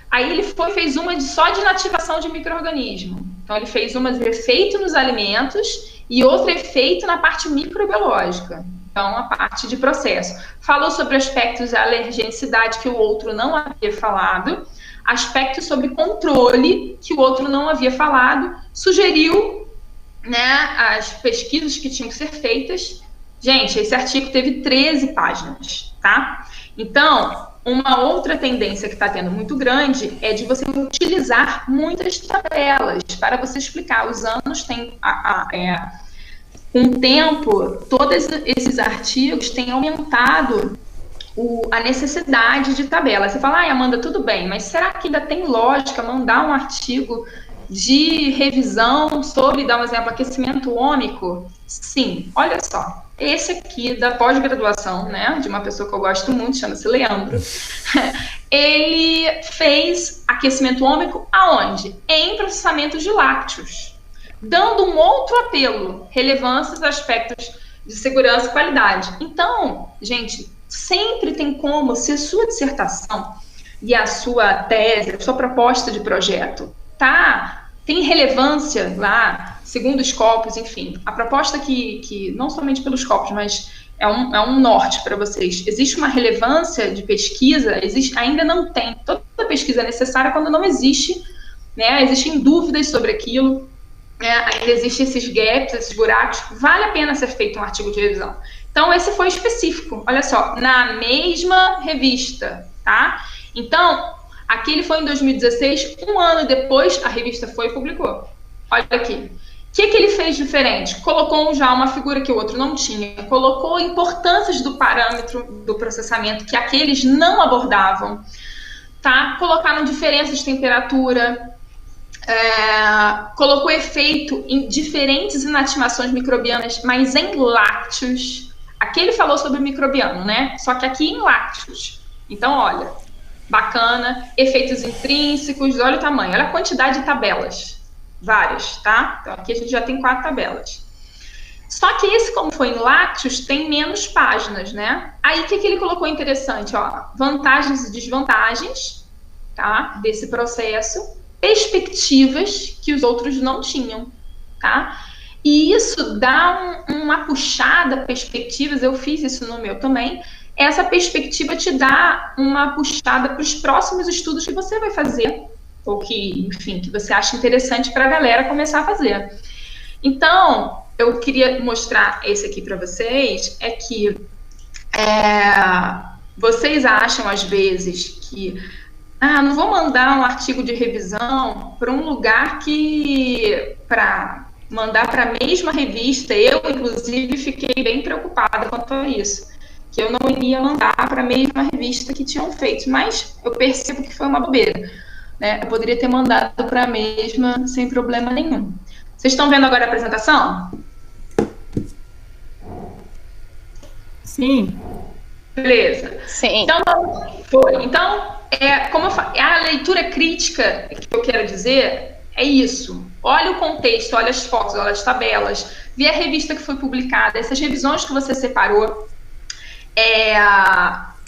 Aí ele fez uma só de inativação de micro-organismo. Então ele fez uma de efeito nos alimentos e outro efeito na parte microbiológica. Então a parte de processo. Falou sobre aspectos da alergenicidade que o outro não havia falado, aspectos sobre controle que o outro não havia falado, sugeriu, né, as pesquisas que tinham que ser feitas. Gente, esse artigo teve 13 páginas, tá? Então, uma outra tendência que está tendo muito grande é de você utilizar muitas tabelas para você explicar. Os anos têm, com o tempo, todos esses artigos têm aumentado a necessidade de tabela. Você fala, Amanda, tudo bem, mas será que ainda tem lógica mandar um artigo de revisão sobre, dar um exemplo, aquecimento ômico? Sim, olha só. Esse aqui, da pós-graduação, né, de uma pessoa que eu gosto muito, chama-se Leandro, ele fez aquecimento ômico aonde? Em processamento de lácteos, dando um outro apelo, relevância aos aspectos de segurança e qualidade. Então, gente, sempre tem como, se a sua dissertação e a sua tese, a sua proposta de projeto, tem relevância lá, segundo os Scopus, enfim, a proposta que não somente pelos Scopus, mas é um norte para vocês. Existe uma relevância de pesquisa, ainda não tem. Toda pesquisa é necessária quando não existe, né? Existem dúvidas sobre aquilo, né? Ainda existem esses gaps, esses buracos. Vale a pena ser feito um artigo de revisão. Então, esse foi específico, olha só, na mesma revista, tá? Então, aqui ele foi em 2016, um ano depois a revista foi e publicou. Olha aqui. O que ele fez diferente? Colocou já uma figura que o outro não tinha, colocou importâncias do parâmetro do processamento que aqueles não abordavam, tá? Colocaram diferenças de temperatura, colocou efeito em diferentes inativações microbianas, mas em lácteos. Aqui ele falou sobre microbiano, né? Só que aqui em lácteos. Então, olha, bacana, efeitos intrínsecos, olha o tamanho, olha a quantidade de tabelas, várias, tá? Então aqui a gente já tem 4 tabelas. Só que esse, como foi em lácteos, tem menos páginas, né? Aí o que ele colocou interessante, ó, vantagens e desvantagens, tá? Desse processo, perspectivas que os outros não tinham, tá? E isso dá uma puxada, perspectivas, eu fiz isso no meu também. Essa perspectiva te dá uma puxada para os próximos estudos que você vai fazer, ou que, enfim, que você acha interessante para a galera começar a fazer. Então, eu queria mostrar esse aqui para vocês, é que vocês acham, às vezes, que não vou mandar um artigo de revisão para um lugar para mandar para a mesma revista. Eu, inclusive, fiquei bem preocupada quanto a isso, que eu não iria mandar para a mesma revista que tinham feito, mas eu percebo que foi uma bobeira, né? Eu poderia ter mandado para a mesma sem problema nenhum. Vocês estão vendo agora a apresentação? Sim. Beleza. Sim. Então, como eu falo, a leitura crítica que eu quero dizer é isso. Olha o contexto, olha as fotos, olha as tabelas, vê a revista que foi publicada, essas revisões que você separou,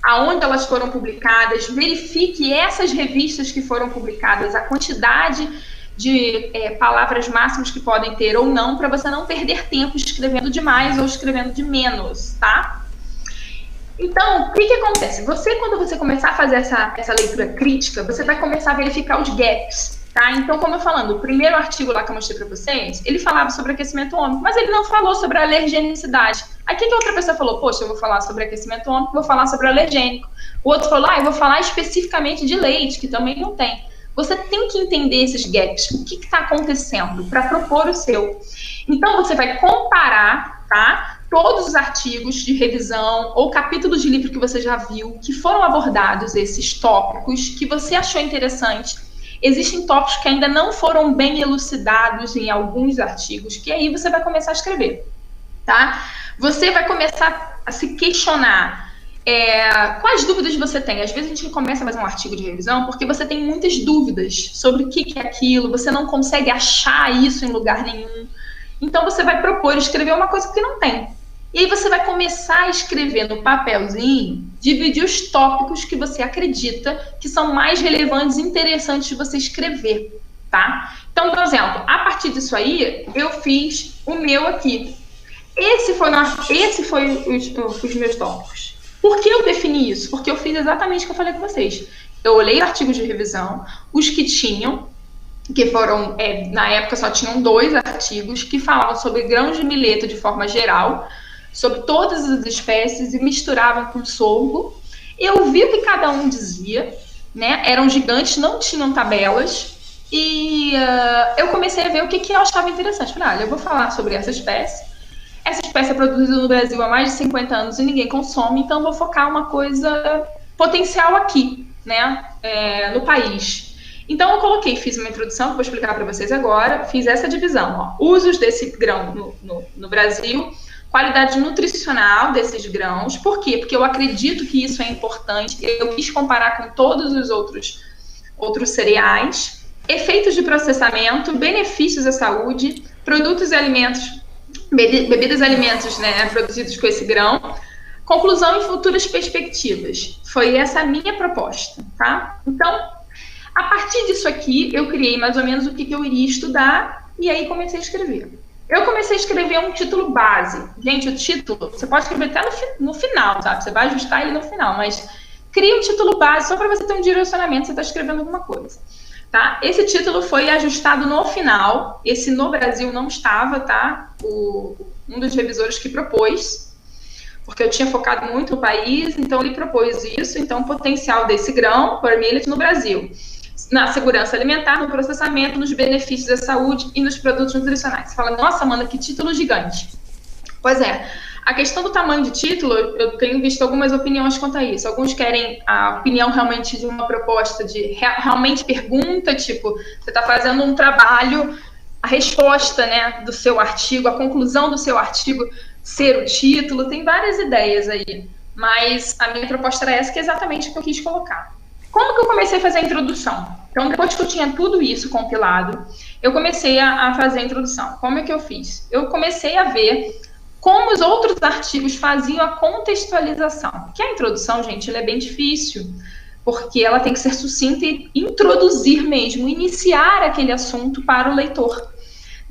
aonde elas foram publicadas, verifique essas revistas que foram publicadas, a quantidade de palavras máximas que podem ter ou não, para você não perder tempo escrevendo demais ou escrevendo de menos, tá? Então, o que acontece? Quando você começar a fazer essa leitura crítica, você vai começar a verificar os gaps, tá? Então, como eu falando, o primeiro artigo lá que eu mostrei para vocês, ele falava sobre aquecimento ômico, mas ele não falou sobre a alergenicidade. Aí, o que outra pessoa falou? Poxa, eu vou falar sobre aquecimento ômico, vou falar sobre alergênico. O outro falou, eu vou falar especificamente de leite, que também não tem. Você tem que entender esses gaps, o que está acontecendo, para propor o seu. Então, você vai comparar, tá? Todos os artigos de revisão ou capítulos de livro que você já viu, que foram abordados esses tópicos, que você achou interessante. Existem tópicos que ainda não foram bem elucidados em alguns artigos, que aí você vai começar a escrever, tá? Você vai começar a se questionar quais dúvidas você tem. Às vezes a gente começa a fazer um artigo de revisão porque você tem muitas dúvidas sobre o que é aquilo, você não consegue achar isso em lugar nenhum. Então você vai propor escrever uma coisa que não tem. E aí você vai começar a escrever no papelzinho dividir os tópicos que você acredita que são mais relevantes e interessantes de você escrever, tá? Então, por exemplo, a partir disso aí, eu fiz o meu aqui. Esse foi os meus tópicos. Por que eu defini isso? Porque eu fiz exatamente o que eu falei com vocês. Eu olhei artigos de revisão, os que tinham, que foram, na época só tinham 2 artigos que falavam sobre grãos de milheto de forma geral, sobre todas as espécies e misturavam com sorgo. Eu vi o que cada um dizia, né? Eram gigantes, não tinham tabelas, e eu comecei a ver o que eu achava interessante. Falei, olha, eu vou falar sobre essa espécie. Essa espécie é produzida no Brasil há mais de 50 anos e ninguém consome, então vou focar uma coisa potencial aqui, né? No país. Então eu coloquei, fiz uma introdução, que vou explicar para vocês agora, fiz essa divisão, ó, usos desse grão no Brasil, qualidade nutricional desses grãos. Por quê? Porque eu acredito que isso é importante. Eu quis comparar com todos os outros cereais. Efeitos de processamento, benefícios à saúde, produtos e alimentos, bebidas e alimentos, né, produzidos com esse grão. Conclusão e futuras perspectivas. Foi essa a minha proposta, tá? Então, a partir disso aqui, eu criei mais ou menos o que eu iria estudar e aí comecei a escrever. Eu comecei a escrever um título base. Gente, o título, você pode escrever até no final, sabe? Você vai ajustar ele no final, mas cria um título base só para você ter um direcionamento, você está escrevendo alguma coisa, tá? Esse título foi ajustado no final, esse no Brasil não estava, tá? Um dos revisores que propôs, porque eu tinha focado muito no país, então ele propôs isso, então o potencial desse grão, vermelho, no Brasil, na segurança alimentar, no processamento, nos benefícios da saúde e nos produtos nutricionais. Você fala, nossa, Amanda, que título gigante. Pois é, a questão do tamanho de título, eu tenho visto algumas opiniões quanto a isso. Alguns querem a opinião realmente de uma proposta de realmente pergunta, tipo, você está fazendo um trabalho, a resposta, né, do seu artigo, a conclusão do seu artigo ser o título, tem várias ideias aí. Mas a minha proposta era essa, que é exatamente o que eu quis colocar. Como que eu comecei a fazer a introdução? Então, depois que eu tinha tudo isso compilado, eu comecei a fazer a introdução. Como é que eu fiz? Eu comecei a ver como os outros artigos faziam a contextualização. Porque a introdução, gente, ela é bem difícil, porque ela tem que ser sucinta e introduzir mesmo, iniciar aquele assunto para o leitor,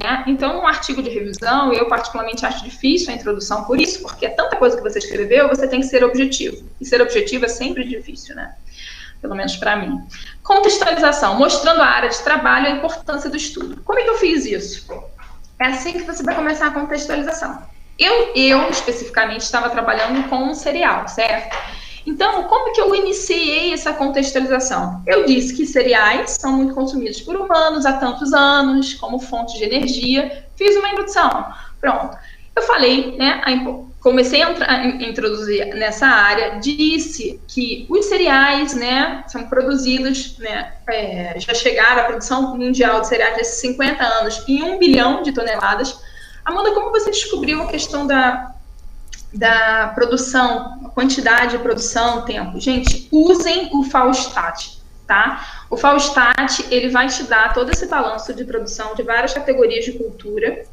né? Então, um artigo de revisão, eu particularmente acho difícil a introdução por isso, porque é tanta coisa que você escreveu, você tem que ser objetivo. E ser objetivo é sempre difícil, né? Pelo menos para mim. Contextualização, mostrando a área de trabalho e a importância do estudo. Como é que eu fiz isso? É assim que você vai começar a contextualização. Eu especificamente, estava trabalhando com um cereal, certo? Então, como que eu iniciei essa contextualização? Eu disse que cereais são muito consumidos por humanos há tantos anos, como fonte de energia. Fiz uma introdução. Pronto. Eu falei, né, comecei a introduzir nessa área, disse que os cereais, né, são produzidos, né, já chegaram à produção mundial de cereais nesses 50 anos em 1 bilhão de toneladas. Amanda, como você descobriu a questão da produção, a quantidade de produção, tempo? Gente, usem o Faustat, tá? O Faustat, ele vai te dar todo esse balanço de produção de várias categorias de cultura,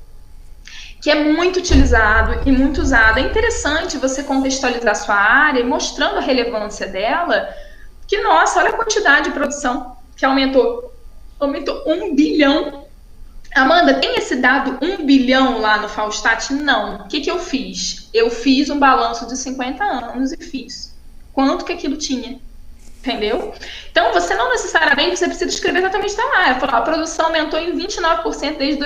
que é muito utilizado e muito usado. É interessante você contextualizar a sua área, mostrando a relevância dela, que, nossa, olha a quantidade de produção que aumentou 1 bilhão. Amanda, tem esse dado 1 bilhão lá no Faustat? Não. O que eu fiz? Eu fiz um balanço de 50 anos e fiz. Quanto que aquilo tinha? Entendeu? Então, você não necessariamente você precisa escrever exatamente lá. A produção aumentou em 29% desde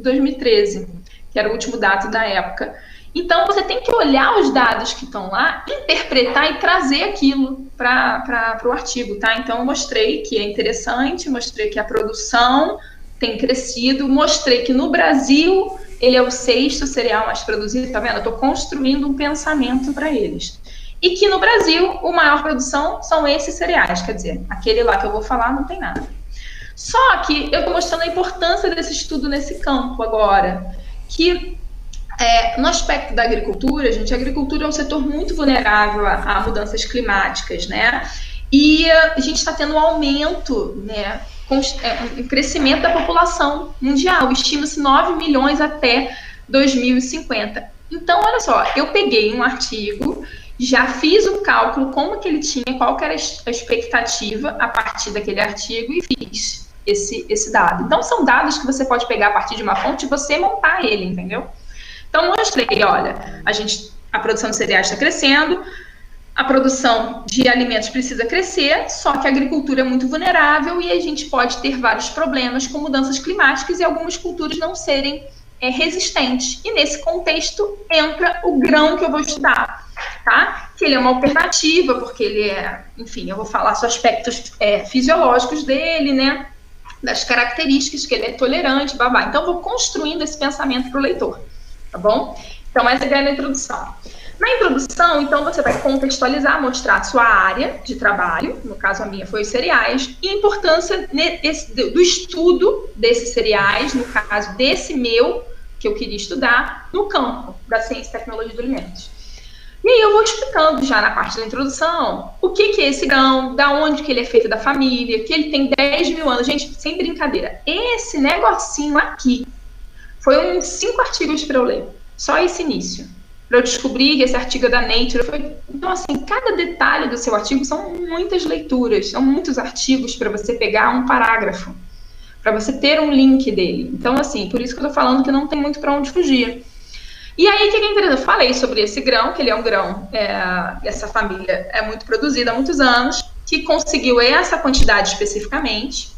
2013. Que era o último dado da época. Então, você tem que olhar os dados que estão lá, interpretar e trazer aquilo para o artigo, tá? Então, eu mostrei que é interessante, mostrei que a produção tem crescido, mostrei que no Brasil ele é o 6º cereal mais produzido, tá vendo? Eu estou construindo um pensamento para eles. E que no Brasil, a maior produção são esses cereais, quer dizer, aquele lá que eu vou falar não tem nada. Só que eu estou mostrando a importância desse estudo nesse campo agora, que no aspecto da agricultura, gente, a agricultura é um setor muito vulnerável a mudanças climáticas, né? E a gente está tendo um aumento, né, um crescimento da população mundial, estima-se 9 milhões até 2050. Então, olha só, eu peguei um artigo já fiz o cálculo, como que ele tinha, qual que era a expectativa a partir daquele artigo e fiz esse dado. Então, são dados que você pode pegar a partir de uma fonte e você montar ele, entendeu? Então, mostrei, olha, a produção de cereais está crescendo, a produção de alimentos precisa crescer, só que a agricultura é muito vulnerável e a gente pode ter vários problemas com mudanças climáticas e algumas culturas não serem resistentes. E nesse contexto entra o grão que eu vou estudar, tá? Que ele é uma alternativa, porque ele é, enfim, eu vou falar sobre aspectos fisiológicos dele, né? Das características, que ele é tolerante, babá. Então, eu vou construindo esse pensamento para o leitor, tá bom? Então, essa é a ideia da introdução. Na introdução, então, você vai contextualizar, mostrar a sua área de trabalho, no caso a minha foi os cereais, e a importância do estudo desses cereais, no caso desse meu, que eu queria estudar, no campo da ciência e tecnologia dos alimentos. E aí eu vou explicando já na parte da introdução o que é esse grão, da onde que ele é feito da família, que ele tem 10 mil anos. Gente, sem brincadeira, esse negocinho aqui foi uns 5 artigos para eu ler, só esse início. Para eu descobrir que esse artigo é da Nature. Então, assim, cada detalhe do seu artigo são muitas leituras, são muitos artigos para você pegar um parágrafo, para você ter um link dele. Então, assim, por isso que eu estou falando que não tem muito para onde fugir. E aí, o que é interessante? Eu falei sobre esse grão, que ele é um grão, essa família é muito produzida há muitos anos, que conseguiu essa quantidade especificamente,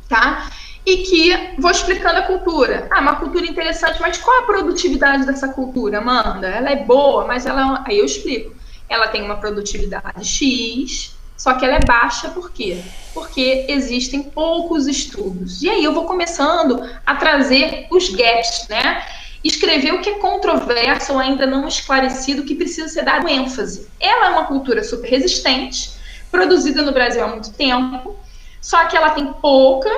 tá? E que vou explicando a cultura. Uma cultura interessante, mas qual a produtividade dessa cultura, Amanda? Ela é boa, mas aí eu explico. Ela tem uma produtividade X, só que ela é baixa, por quê? Porque existem poucos estudos. E aí eu vou começando a trazer os gaps, né? Escrever o que é controverso ou ainda não esclarecido, que precisa ser dado ênfase. Ela é uma cultura super resistente, produzida no Brasil há muito tempo, só que ela tem pouca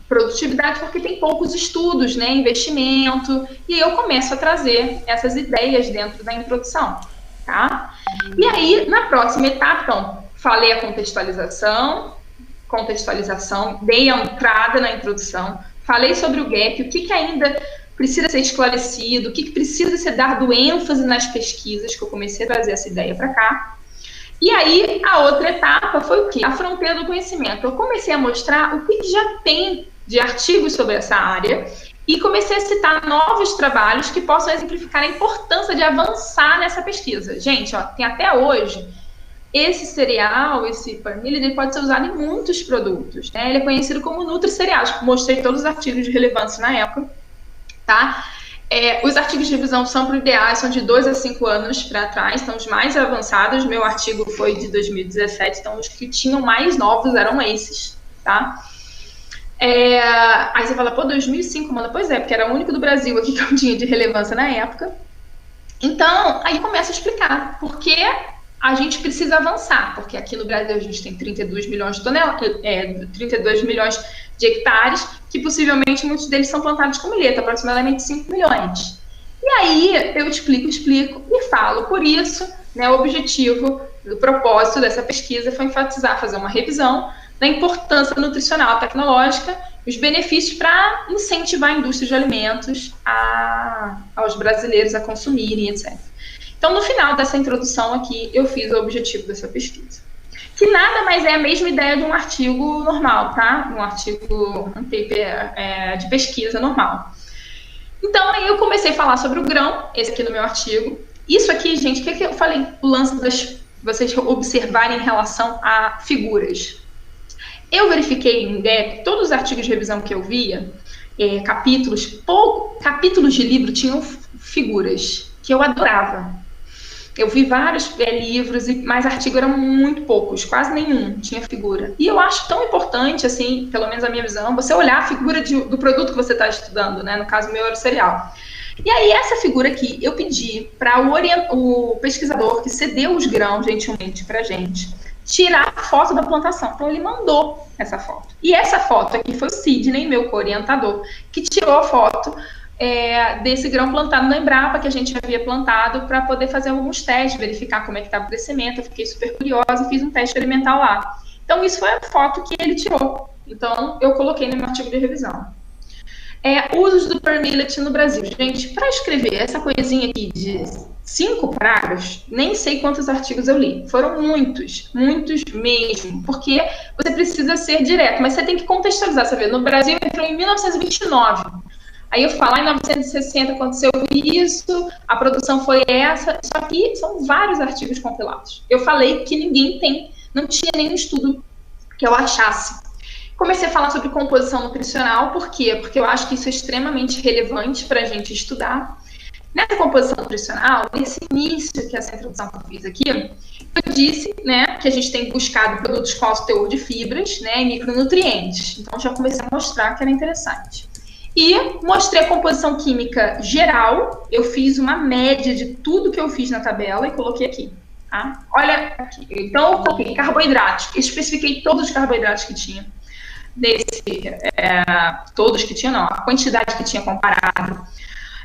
produtividade porque tem poucos estudos, né, investimento, e eu começo a trazer essas ideias dentro da introdução, tá? E aí, na próxima etapa, então, falei a contextualização, dei a entrada na introdução, falei sobre o gap, o que ainda precisa ser esclarecido, o que precisa ser dado ênfase nas pesquisas, que eu comecei a trazer essa ideia para cá. E aí, a outra etapa foi o quê? A fronteira do conhecimento. Eu comecei a mostrar o que já tem de artigos sobre essa área e comecei a citar novos trabalhos que possam exemplificar a importância de avançar nessa pesquisa. Gente, ó, tem até hoje, esse cereal, esse pernil, ele pode ser usado em muitos produtos, né? Ele é conhecido como nutricereal. Mostrei todos os artigos de relevância na época, tá? Os artigos de revisão são para o ideais, são de 2 a 5 anos para trás, então os mais avançados, meu artigo foi de 2017, então os que tinham mais novos eram esses, tá? Aí você fala, 2005, mano, pois é, porque era o único do Brasil aqui que eu tinha de relevância na época. Então, aí começa a explicar por que a gente precisa avançar, porque aqui no Brasil a gente tem 32 milhões de 32 milhões de hectares, que possivelmente muitos deles são plantados com milheto, aproximadamente 5 milhões. E aí eu explico e falo. Por isso, né, o objetivo, o propósito dessa pesquisa foi enfatizar, fazer uma revisão da importância nutricional tecnológica, os benefícios para incentivar a indústria de alimentos aos brasileiros a consumirem, etc. Então, no final dessa introdução aqui, eu fiz o objetivo dessa pesquisa. Que nada mais é a mesma ideia de um artigo normal, tá? Um paper de pesquisa normal. Então, aí eu comecei a falar sobre o grão, esse aqui no meu artigo. Isso aqui, gente, o que eu falei? O lance de vocês observarem em relação a figuras. Eu verifiquei em gap, todos os artigos de revisão que eu via, capítulos de livro tinham figuras, que eu adorava. Eu vi vários livros, mas artigos eram muito poucos, quase nenhum tinha figura. E eu acho tão importante, assim, pelo menos a minha visão, você olhar a figura do produto que você está estudando, né? No caso, o meu era o cereal. E aí, essa figura aqui, eu pedi para o pesquisador que cedeu os grãos, gentilmente, para a gente, tirar a foto da plantação. Então, ele mandou essa foto. E essa foto aqui foi o Sidney, meu co-orientador, que tirou a foto desse grão plantado na Embrapa, que a gente havia plantado, para poder fazer alguns testes, verificar como é que estava o crescimento. Eu fiquei super curiosa e fiz um teste experimental lá. Então, isso foi a foto que ele tirou. Então, eu coloquei no meu artigo de revisão. Usos do permillet no Brasil. Gente, para escrever essa coisinha aqui de 5 parágrafos, nem sei quantos artigos eu li. Foram muitos, muitos mesmo, porque você precisa ser direto, mas você tem que contextualizar. Você vê, no Brasil entrou em 1929. Aí eu falo, em 1960 aconteceu isso, a produção foi essa. Só que são vários artigos compilados. Eu falei que não tinha nenhum estudo que eu achasse. Comecei a falar sobre composição nutricional, por quê? Porque eu acho que isso é extremamente relevante para a gente estudar. Nessa composição nutricional, nesse início, que é essa introdução que eu fiz aqui, eu disse, né, que a gente tem buscado produtos com alto teor de fibras, né, e micronutrientes. Então, já comecei a mostrar que era interessante. E mostrei a composição química geral, eu fiz uma média de tudo que eu fiz na tabela e coloquei aqui. Tá? Olha aqui. Então, eu coloquei carboidratos, especifiquei todos os carboidratos que tinha. Todos que tinha, não, a quantidade que tinha comparado,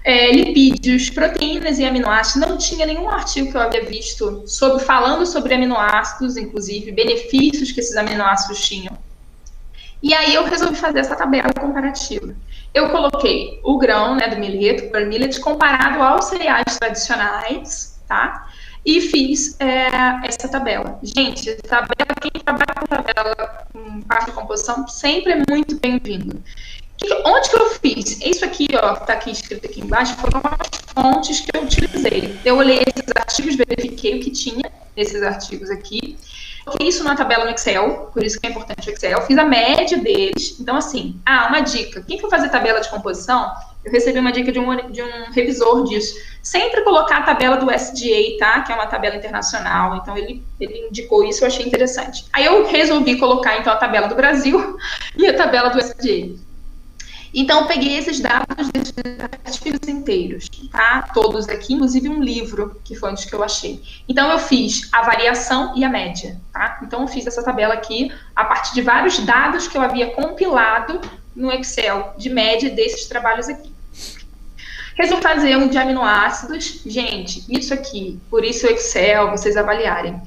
lipídios, proteínas e aminoácidos. Não tinha nenhum artigo que eu havia visto falando sobre aminoácidos, inclusive benefícios que esses aminoácidos tinham. E aí eu resolvi fazer essa tabela comparativa. Eu coloquei o grão, né, do milheto, o millet, comparado aos cereais tradicionais, tá? E fiz essa tabela. Gente, quem trabalha com tabela, com parte de composição, sempre é muito bem-vindo. Onde que eu fiz? Isso aqui, ó, que está aqui escrito aqui embaixo, foram as fontes que eu utilizei. Eu olhei esses artigos, verifiquei o que tinha nesses artigos aqui. Coloquei isso numa tabela no Excel, por isso que é importante o Excel. Fiz a média deles. Então, assim, uma dica. Quem for fazer tabela de composição, eu recebi uma dica de um revisor disso. Sempre colocar a tabela do SDA, tá? Que é uma tabela internacional. Então, ele indicou isso, eu achei interessante. Aí, eu resolvi colocar, então, a tabela do Brasil e a tabela do SDA. Então, eu peguei esses dados desses artigos inteiros, tá? Todos aqui, inclusive um livro, que foi um dos que eu achei. Então, eu fiz a variação e a média, tá? Então, eu fiz essa tabela aqui a partir de vários dados que eu havia compilado no Excel de média desses trabalhos aqui. Resolvi fazer um de aminoácidos. Gente, isso aqui, por isso o Excel, vocês avaliarem.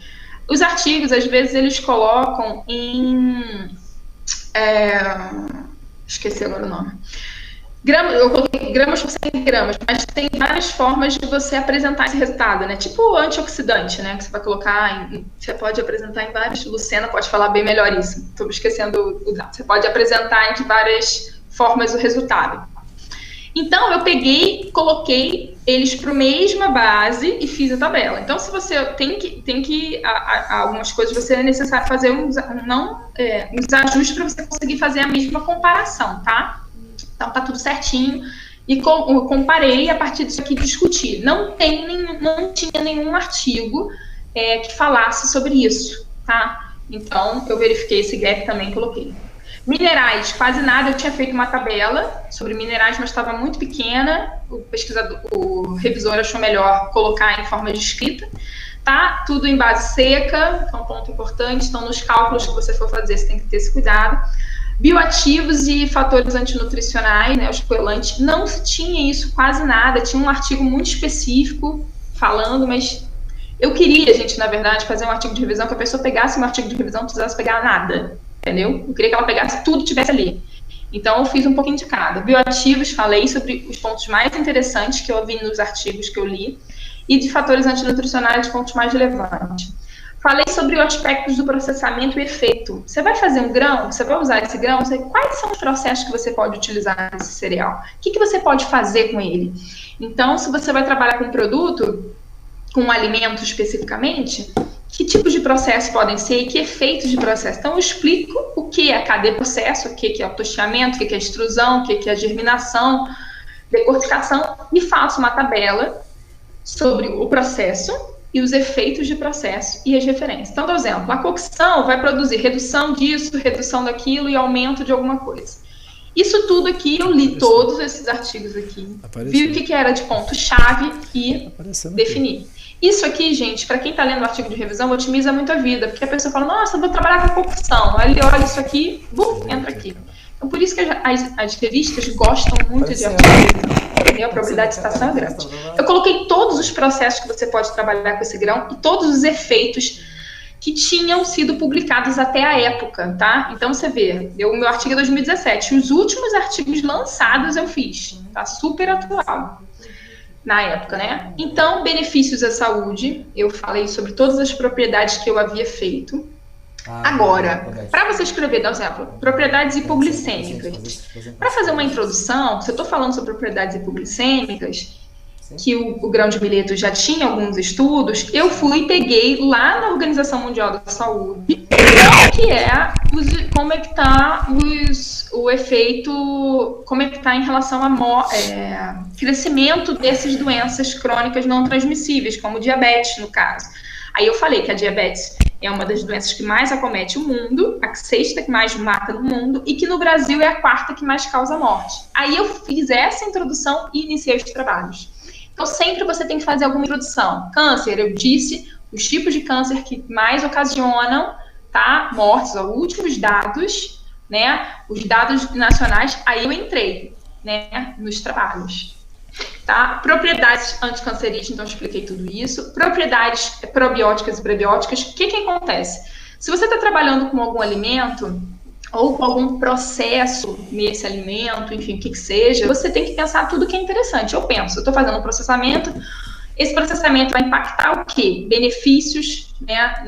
Os artigos, às vezes, eles colocam em... esqueci agora o nome. Eu coloquei gramas por 100 gramas, mas tem várias formas de você apresentar esse resultado, né? Tipo antioxidante, né? Que você vai colocar, você pode apresentar em vários. Lucena pode falar bem melhor isso. Estou esquecendo o dado. Você pode apresentar de várias formas o resultado. Então, eu peguei, coloquei eles para a mesma base e fiz a tabela. Então, se você tem que algumas coisas você é necessário fazer uns ajustes para você conseguir fazer a mesma comparação, tá? Então, tá tudo certinho. E comparei, a partir disso aqui discuti. Não tinha nenhum artigo que falasse sobre isso, tá? Então, eu verifiquei esse gap também e coloquei. Minerais, quase nada. Eu tinha feito uma tabela sobre minerais, mas estava muito pequena. O revisor achou melhor colocar em forma de escrita. Tá? Tudo em base seca, que é um ponto importante. Então, nos cálculos que você for fazer, você tem que ter esse cuidado. Bioativos e fatores antinutricionais, né, os coelantes, não se tinha isso quase nada. Tinha um artigo muito específico falando, mas eu queria, gente, na verdade, fazer um artigo de revisão que a pessoa pegasse um artigo de revisão, não precisasse pegar nada, entendeu? Eu queria que ela pegasse tudo que tivesse ali. Então, eu fiz um pouquinho de cada. Bioativos, falei sobre os pontos mais interessantes que eu vi nos artigos que eu li, e de fatores antinutricionais, os pontos mais relevantes. Falei sobre os aspectos do processamento e efeito. Você vai fazer um grão, você vai usar esse grão, quais são os processos que você pode utilizar nesse cereal? O que você pode fazer com ele? Então, se você vai trabalhar com um produto, com um alimento especificamente, que tipos de processos podem ser e que efeitos de processo? Então, eu explico o que é cada processo, o que é o tosteamento, o que é a extrusão, o que é a germinação, decorticação, e faço uma tabela sobre o processo e os efeitos de processo e as referências. Então, por exemplo, a cocção vai produzir redução disso, redução daquilo e aumento de alguma coisa. Isso tudo aqui, eu li todos esses artigos aqui, vi o que era de ponto-chave e defini. Isso aqui, gente, para quem está lendo o artigo de revisão, otimiza muito a vida, porque a pessoa fala, nossa, eu vou trabalhar com cocção. Aí ele olha isso aqui, entra aqui. Então, por isso que as revistas gostam muito de artigo de revisão. A probabilidade de citação é grande. Eu coloquei todos os processos que você pode trabalhar com esse grão e todos os efeitos que tinham sido publicados até a época, tá? Então você vê, o meu artigo é 2017, os últimos artigos lançados eu fiz, tá super atual na época, né? Então, benefícios à saúde, eu falei sobre todas as propriedades que eu havia feito. Agora, para você escrever, dá um exemplo, propriedades hipoglicêmicas. Para fazer uma introdução, se eu estou falando sobre propriedades hipoglicêmicas, que o grão de milheto já tinha alguns estudos, eu fui e peguei lá na Organização Mundial da Saúde como é que está o efeito, como é que está em relação ao crescimento dessas doenças crônicas não transmissíveis, como diabetes, no caso. Aí eu falei que a diabetes é uma das doenças que mais acomete o mundo, a sexta que mais mata no mundo, e que no Brasil é a quarta que mais causa morte. Aí eu fiz essa introdução e iniciei os trabalhos. Então, sempre você tem que fazer alguma introdução. Câncer, eu disse os tipos de câncer que mais ocasionam, tá, mortes, ó, últimos dados, né, os dados nacionais, aí eu entrei, né, nos trabalhos. Tá? Propriedades anticancerígenas, então eu expliquei tudo isso. Propriedades probióticas e prebióticas. O que acontece? Se você está trabalhando com algum alimento ou com algum processo nesse alimento, enfim, o que seja, você tem que pensar tudo que é interessante. Eu penso, eu estou fazendo um processamento, esse processamento vai impactar o quê? Benefícios, né,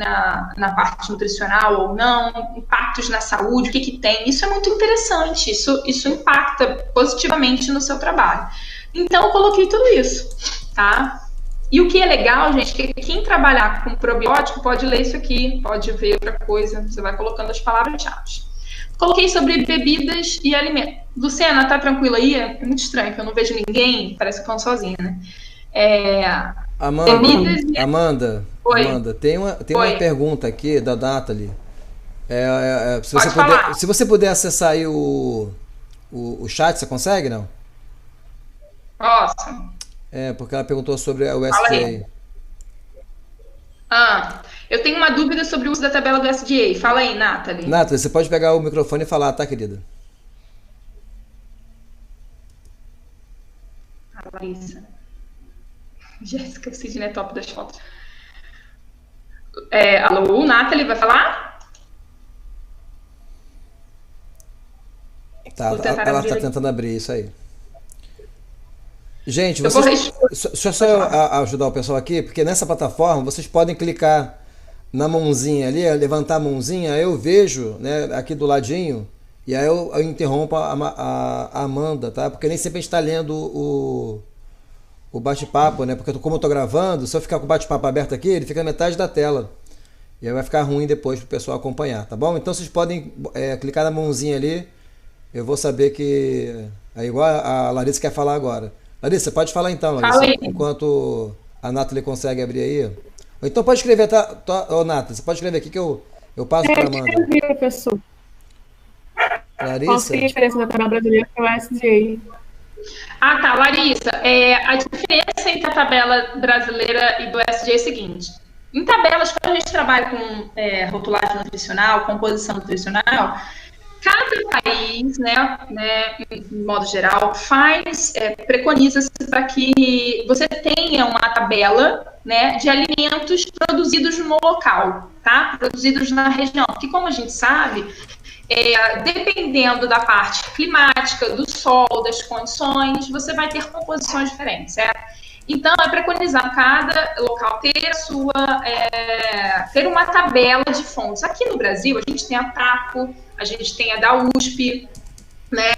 na parte nutricional ou não, impactos na saúde, o que tem. Isso é muito interessante, isso impacta positivamente no seu trabalho. Então, eu coloquei tudo isso, tá? E o que é legal, gente, que quem trabalhar com probiótico pode ler isso aqui, pode ver outra coisa, você vai colocando as palavras-chave. Coloquei sobre bebidas e alimentos. Luciana, tá tranquila aí? É muito estranho, que eu não vejo ninguém, parece que eu tô sozinha, né? Amanda, tem uma pergunta aqui da Nathalie. Se você puder acessar aí o chat, você consegue, não? Posso. Porque ela perguntou sobre o SDA. Eu tenho uma dúvida sobre o uso da tabela do SDA. Fala aí, Nathalie. Nathalie, você pode pegar o microfone e falar, tá, querida? Larissa. Jéssica, o Sidney é top das fotos. Alô, Nathalie, vai falar? Tá, ela está tentando abrir isso aí. Gente, deixa eu só ajudar o pessoal aqui, porque nessa plataforma vocês podem clicar na mãozinha ali, levantar a mãozinha, aí eu vejo, né, aqui do ladinho, e aí eu interrompo a Amanda, tá? Porque nem sempre a gente está lendo o bate-papo, né? Porque como eu tô gravando, se eu ficar com o bate-papo aberto aqui, ele fica na metade da tela. E aí vai ficar ruim depois pro pessoal acompanhar, tá bom? Então vocês podem clicar na mãozinha ali, eu vou saber que... É igual a Larissa quer falar agora. Larissa, pode falar então, Larissa, enquanto a Nathalie consegue abrir aí. Ou então pode escrever, tá? Nathalie, você pode escrever aqui que eu passo para a Amanda. Escrevi, professor. Larissa? Qual seria a diferença da tabela brasileira para o SDA? Tá, Larissa. A diferença entre a tabela brasileira e do SDA é a seguinte. Em tabelas, quando a gente trabalha com rotulagem nutricional, composição nutricional, cada país, né, de modo geral, preconiza-se para que você tenha uma tabela, né, de alimentos produzidos no local, tá? Produzidos na região. Porque, como a gente sabe, dependendo da parte climática, do sol, das condições, você vai ter composições diferentes, certo? Então, é preconizar cada local ter uma tabela de fontes. Aqui no Brasil, a gente tem a TACO, a gente tem a da USP, né?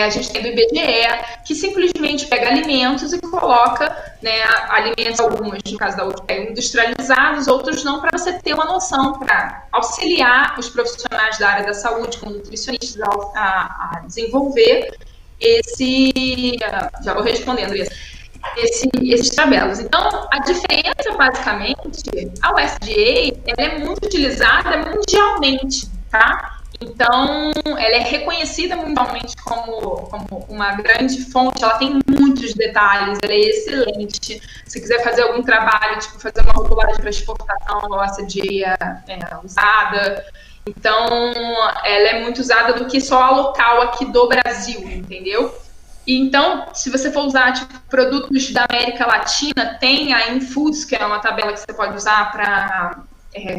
A gente tem do IBGE, que simplesmente pega alimentos e coloca, né, alimentos, alguns, no caso da USP, industrializados, outros não, para você ter uma noção, para auxiliar os profissionais da área da saúde, como nutricionistas, a desenvolver já vou respondendo isso, esses tabelas. Então, a diferença, basicamente, a USDA, ela é muito utilizada mundialmente, tá? Então, ela é reconhecida mundialmente como uma grande fonte, ela tem muitos detalhes, ela é excelente. Se quiser fazer algum trabalho, tipo fazer uma rotulagem para exportação, a USDA é usada. Então, ela é muito usada do que só a local aqui do Brasil, entendeu? Então, se você for usar tipo, produtos da América Latina, tem a InFoods, que é uma tabela que você pode usar para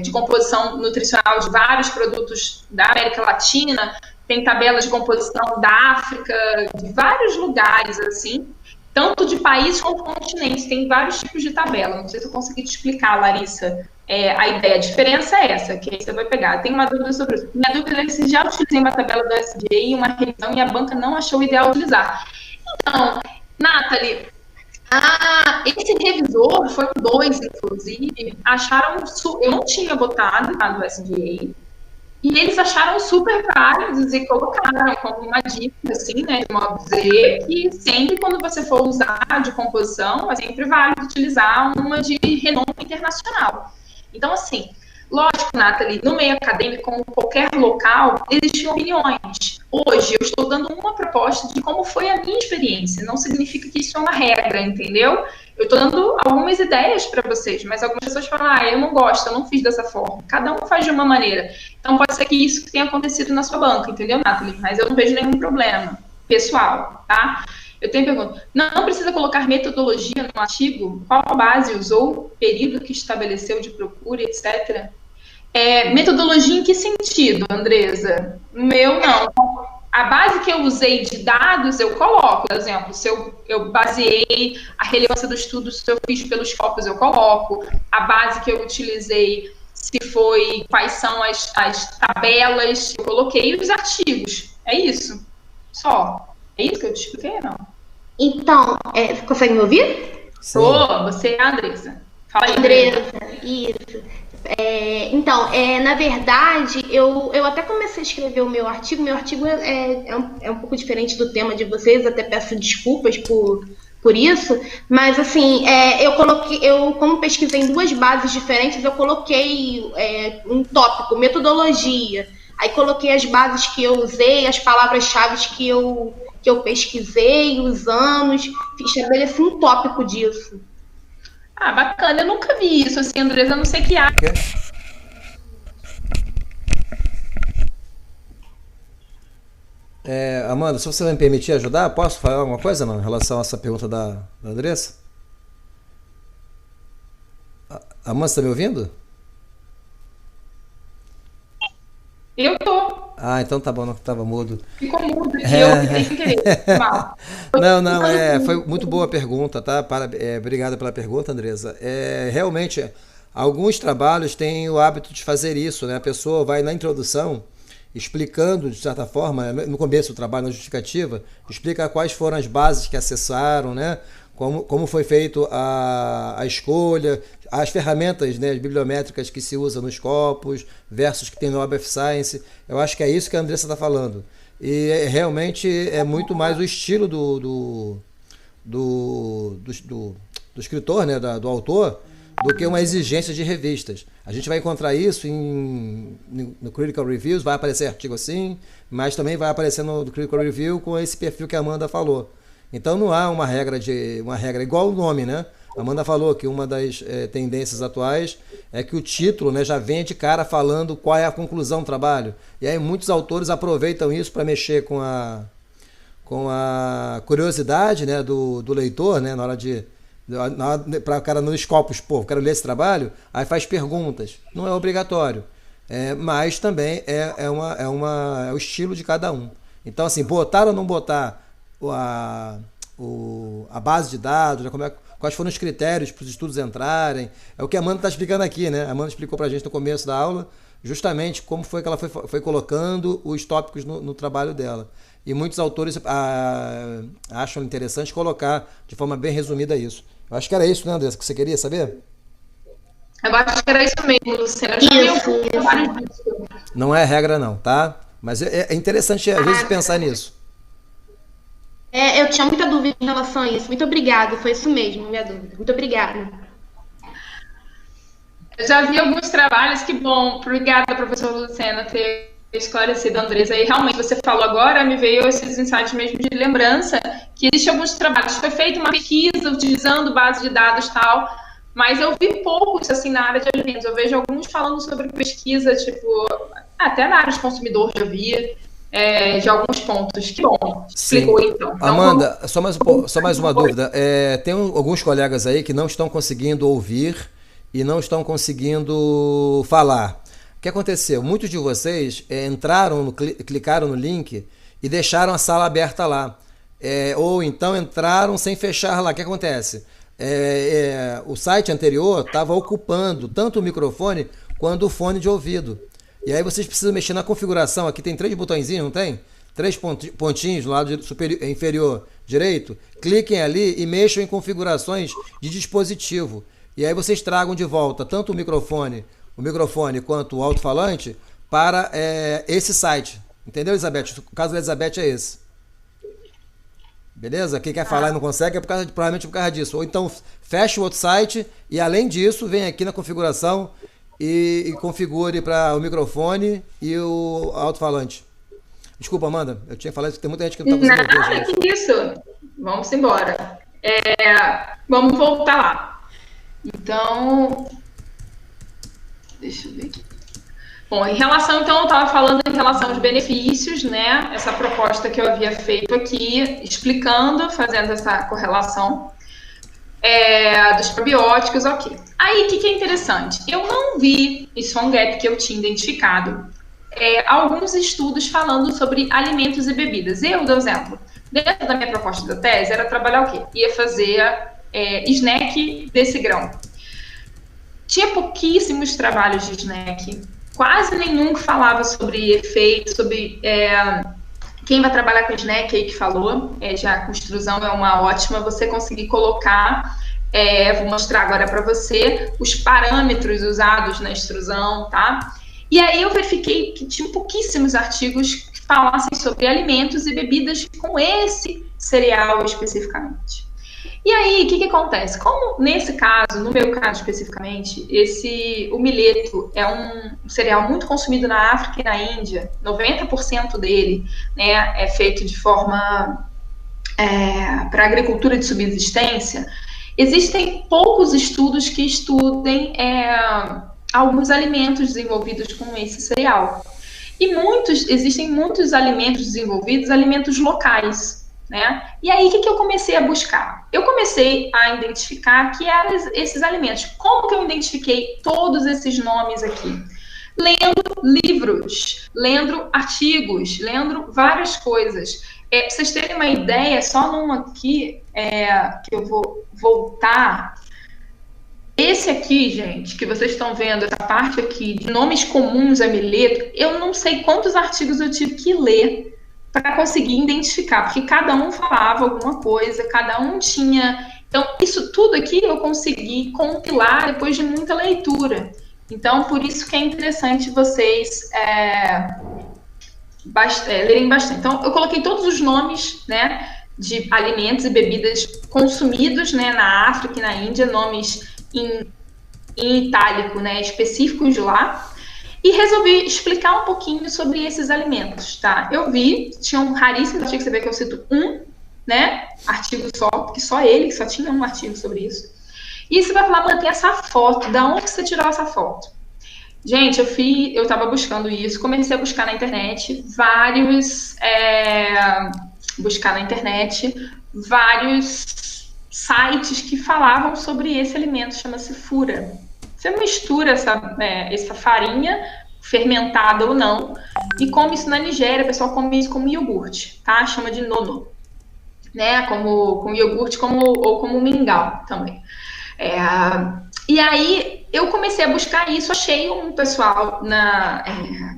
de composição nutricional de vários produtos da América Latina, tem tabelas de composição da África, de vários lugares, assim, tanto de países como continentes, tem vários tipos de tabela. Não sei se eu consegui te explicar, Larissa, a ideia. A diferença é essa, que aí você vai pegar. Tem uma dúvida sobre isso. Minha dúvida é se já utilizei uma tabela do SDA e uma revisão e a banca não achou ideal utilizar. Então, Nathalie, esse revisor, foram 2, inclusive, acharam, eu não tinha botado do SDA, e eles acharam super válidos e colocaram como uma dica, assim, né, de modo dizer, que sempre quando você for usar de composição, é sempre válido utilizar uma de renome internacional. Então, assim, lógico, Nathalie, no meio acadêmico, como qualquer local, existem opiniões. Hoje, eu estou dando uma proposta de como foi a minha experiência. Não significa que isso é uma regra, entendeu? Eu estou dando algumas ideias para vocês, mas algumas pessoas falam, eu não gosto, eu não fiz dessa forma. Cada um faz de uma maneira. Então, pode ser que isso tenha acontecido na sua banca, entendeu, Nathalie? Mas eu não vejo nenhum problema pessoal, tá? Eu tenho pergunta. Não precisa colocar metodologia no artigo? Qual base usou? Período que estabeleceu de procura, etc.? Metodologia em que sentido, Andresa? Meu, não. A base que eu usei de dados, eu coloco. Por exemplo, se eu baseei a relevância do estudo, se eu fiz pelos corpos, eu coloco. A base que eu utilizei, se foi, quais são as tabelas, eu coloquei os artigos. É isso. Só. É isso que eu te expliquei, não? Então, consegue me ouvir? Você é a Andresa. Fala aí, Andresa. Isso. Então, na verdade, eu até comecei a escrever o meu artigo. Meu artigo é um pouco diferente do tema de vocês, até peço desculpas por isso, mas assim, como pesquisei em 2 bases diferentes, eu coloquei um tópico, metodologia, aí coloquei as bases que eu usei, as palavras-chave que eu pesquisei, os anos, estabeleci um tópico disso. Bacana, eu nunca vi isso, assim, Andresa, eu não sei que há. Amanda, se você vai me permitir ajudar, posso falar alguma coisa, Amanda, em relação a essa pergunta da Andressa? Amanda, você está me ouvindo? Eu tô. Então tá bom, não estava mudo. Ficou mudo, eu fiquei sem querer. Mal. Não, foi muito boa a pergunta, tá? Obrigada pela pergunta, Andresa. Realmente, alguns trabalhos têm o hábito de fazer isso, né? A pessoa vai na introdução, explicando, de certa forma, no começo do trabalho, na justificativa, explica quais foram as bases que acessaram, né? Como foi feito a escolha, as ferramentas, né, bibliométricas que se usam nos corpos, versus que tem no Web of Science. Eu acho que é isso que a Andressa está falando. E realmente é muito mais o estilo do escritor, né, do autor, do que uma exigência de revistas. A gente vai encontrar isso no Critical Reviews, vai aparecer artigo assim, mas também vai aparecer no Critical Review com esse perfil que a Amanda falou. Então não há uma regra igual o nome, né? A Amanda falou que uma das tendências atuais é que o título, né, já vem de cara falando qual é a conclusão do trabalho. E aí muitos autores aproveitam isso para mexer com a curiosidade, né, do leitor, né, na hora para o cara no Scopus, quero ler esse trabalho, aí faz perguntas. Não é obrigatório, mas também é o estilo de cada um. Então, assim, botar ou não botar a base de dados, né, quais foram os critérios para os estudos entrarem, é o que a Amanda está explicando aqui, né? A Amanda explicou para a gente no começo da aula, justamente como foi que ela foi colocando os tópicos no trabalho dela. E muitos autores acham interessante colocar de forma bem resumida isso. Eu acho que era isso, né, Andressa, que você queria saber? Eu acho que era isso mesmo, Luciana. Não é regra não, tá? Mas é interessante às vezes pensar nisso. Eu tinha muita dúvida em relação a isso. Muito obrigada, foi isso mesmo, minha dúvida. Muito obrigada. Eu já vi alguns trabalhos, que bom. Obrigada, professora Luciana, ter esclarecido a Andresa. E realmente, você falou agora, me veio esses insights mesmo de lembrança, que existem alguns trabalhos. Foi feita uma pesquisa utilizando base de dados e tal, mas eu vi poucos, assim, na área de alimentos. Eu vejo alguns falando sobre pesquisa, tipo, até na área de consumidor já via. De alguns pontos. Que bom. Explicou, então. Amanda, só mais uma dúvida. Tem alguns colegas aí que não estão conseguindo ouvir e não estão conseguindo falar. O que aconteceu? Muitos de vocês clicaram no link e deixaram a sala aberta lá. Ou então entraram sem fechar lá. O que acontece? O site anterior estava ocupando tanto o microfone quanto o fone de ouvido. E aí vocês precisam mexer na configuração. Aqui tem 3 botõezinhos, não tem? 3 pontinhos no lado inferior direito. Cliquem ali e mexam em configurações de dispositivo. E aí vocês tragam de volta tanto o microfone quanto o alto-falante para esse site. Entendeu, Elizabeth? O caso da Elizabeth é esse. Beleza? Quem quer falar e não consegue provavelmente por causa disso. Ou então fecha o outro site e, além disso, vem aqui na configuração e configure para o microfone e o alto-falante. Desculpa, Amanda. Eu tinha falado que tem muita gente que não está conseguindo ouvir. Nada, que isso. Vamos embora. Vamos voltar lá. Então, deixa eu ver aqui. Bom, em relação, então, eu estava falando em relação aos benefícios, né? Essa proposta que eu havia feito aqui, explicando, fazendo essa correlação dos probióticos, ok. Aí, o que é interessante? Eu não vi, isso é um gap que eu tinha identificado, alguns estudos falando sobre alimentos e bebidas. Eu dou exemplo. Dentro da minha proposta da tese, era trabalhar o quê? Ia fazer snack desse grão. Tinha pouquíssimos trabalhos de snack, quase nenhum que falava sobre efeito, sobre quem vai trabalhar com snack aí que falou, já com extrusão é uma ótima, você conseguir colocar, vou mostrar agora para você, os parâmetros usados na extrusão, tá? E aí eu verifiquei que tinha pouquíssimos artigos que falassem sobre alimentos e bebidas com esse cereal especificamente. E aí, o que acontece? Como nesse caso, no meu caso especificamente, o mileto é um cereal muito consumido na África e na Índia, 90% dele, né, é feito de forma para agricultura de subsistência, existem poucos estudos que estudem alguns alimentos desenvolvidos com esse cereal. E existem muitos alimentos desenvolvidos, alimentos locais, né? E aí, o que eu comecei a buscar? Eu comecei a identificar que eram esses alimentos. Como que eu identifiquei todos esses nomes aqui? Lendo livros, lendo artigos, lendo várias coisas. Para vocês terem uma ideia, só num aqui, que eu vou voltar. Esse aqui, gente, que vocês estão vendo, essa parte aqui de nomes comuns a mileto, eu não sei quantos artigos eu tive que ler para conseguir identificar, porque cada um falava alguma coisa, cada um tinha... Então, isso tudo aqui eu consegui compilar depois de muita leitura. Então, por isso que é interessante vocês lerem bastante. Então, eu coloquei todos os nomes, né, de alimentos e bebidas consumidos, né, na África e na Índia, nomes em itálico, né, específicos de lá, e resolvi explicar um pouquinho sobre esses alimentos, tá? Eu vi, tinha um raríssimo artigo, você vê que eu cito né, artigo só, porque só tinha um artigo sobre isso. E você vai falar, mano, tem essa foto, da onde você tirou essa foto? Gente, eu tava buscando isso, comecei a buscar na internet, vários sites que falavam sobre esse alimento, chama-se fura. Você mistura essa farinha, fermentada ou não, e come isso na Nigéria, o pessoal come isso como iogurte, tá? Chama de nono, né? Com iogurte ou como mingau também. E aí, eu comecei a buscar isso, achei um pessoal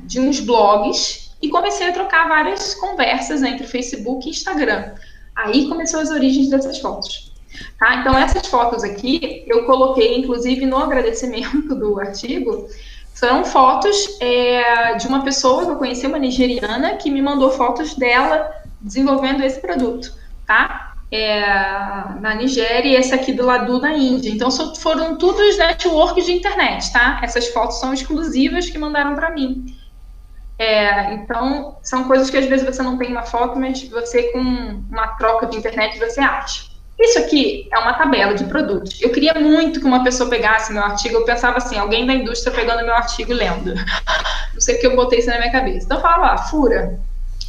de uns blogs e comecei a trocar várias conversas entre Facebook e Instagram. Aí começou as origens dessas fotos. Tá? Então, essas fotos aqui, eu coloquei, inclusive, no agradecimento do artigo, são fotos de uma pessoa que eu conheci, uma nigeriana, que me mandou fotos dela desenvolvendo esse produto, tá? Na Nigéria e esse aqui do lado na Índia. Então, foram todos networks de internet, tá? Essas fotos são exclusivas que mandaram para mim. Então, são coisas que às vezes você não tem uma foto, mas você, com uma troca de internet, você acha. Isso aqui é uma tabela de produtos. Eu queria muito que uma pessoa pegasse meu artigo. Eu pensava assim, alguém da indústria pegando meu artigo e lendo. Não sei porque eu botei isso na minha cabeça. Então eu falava, fura,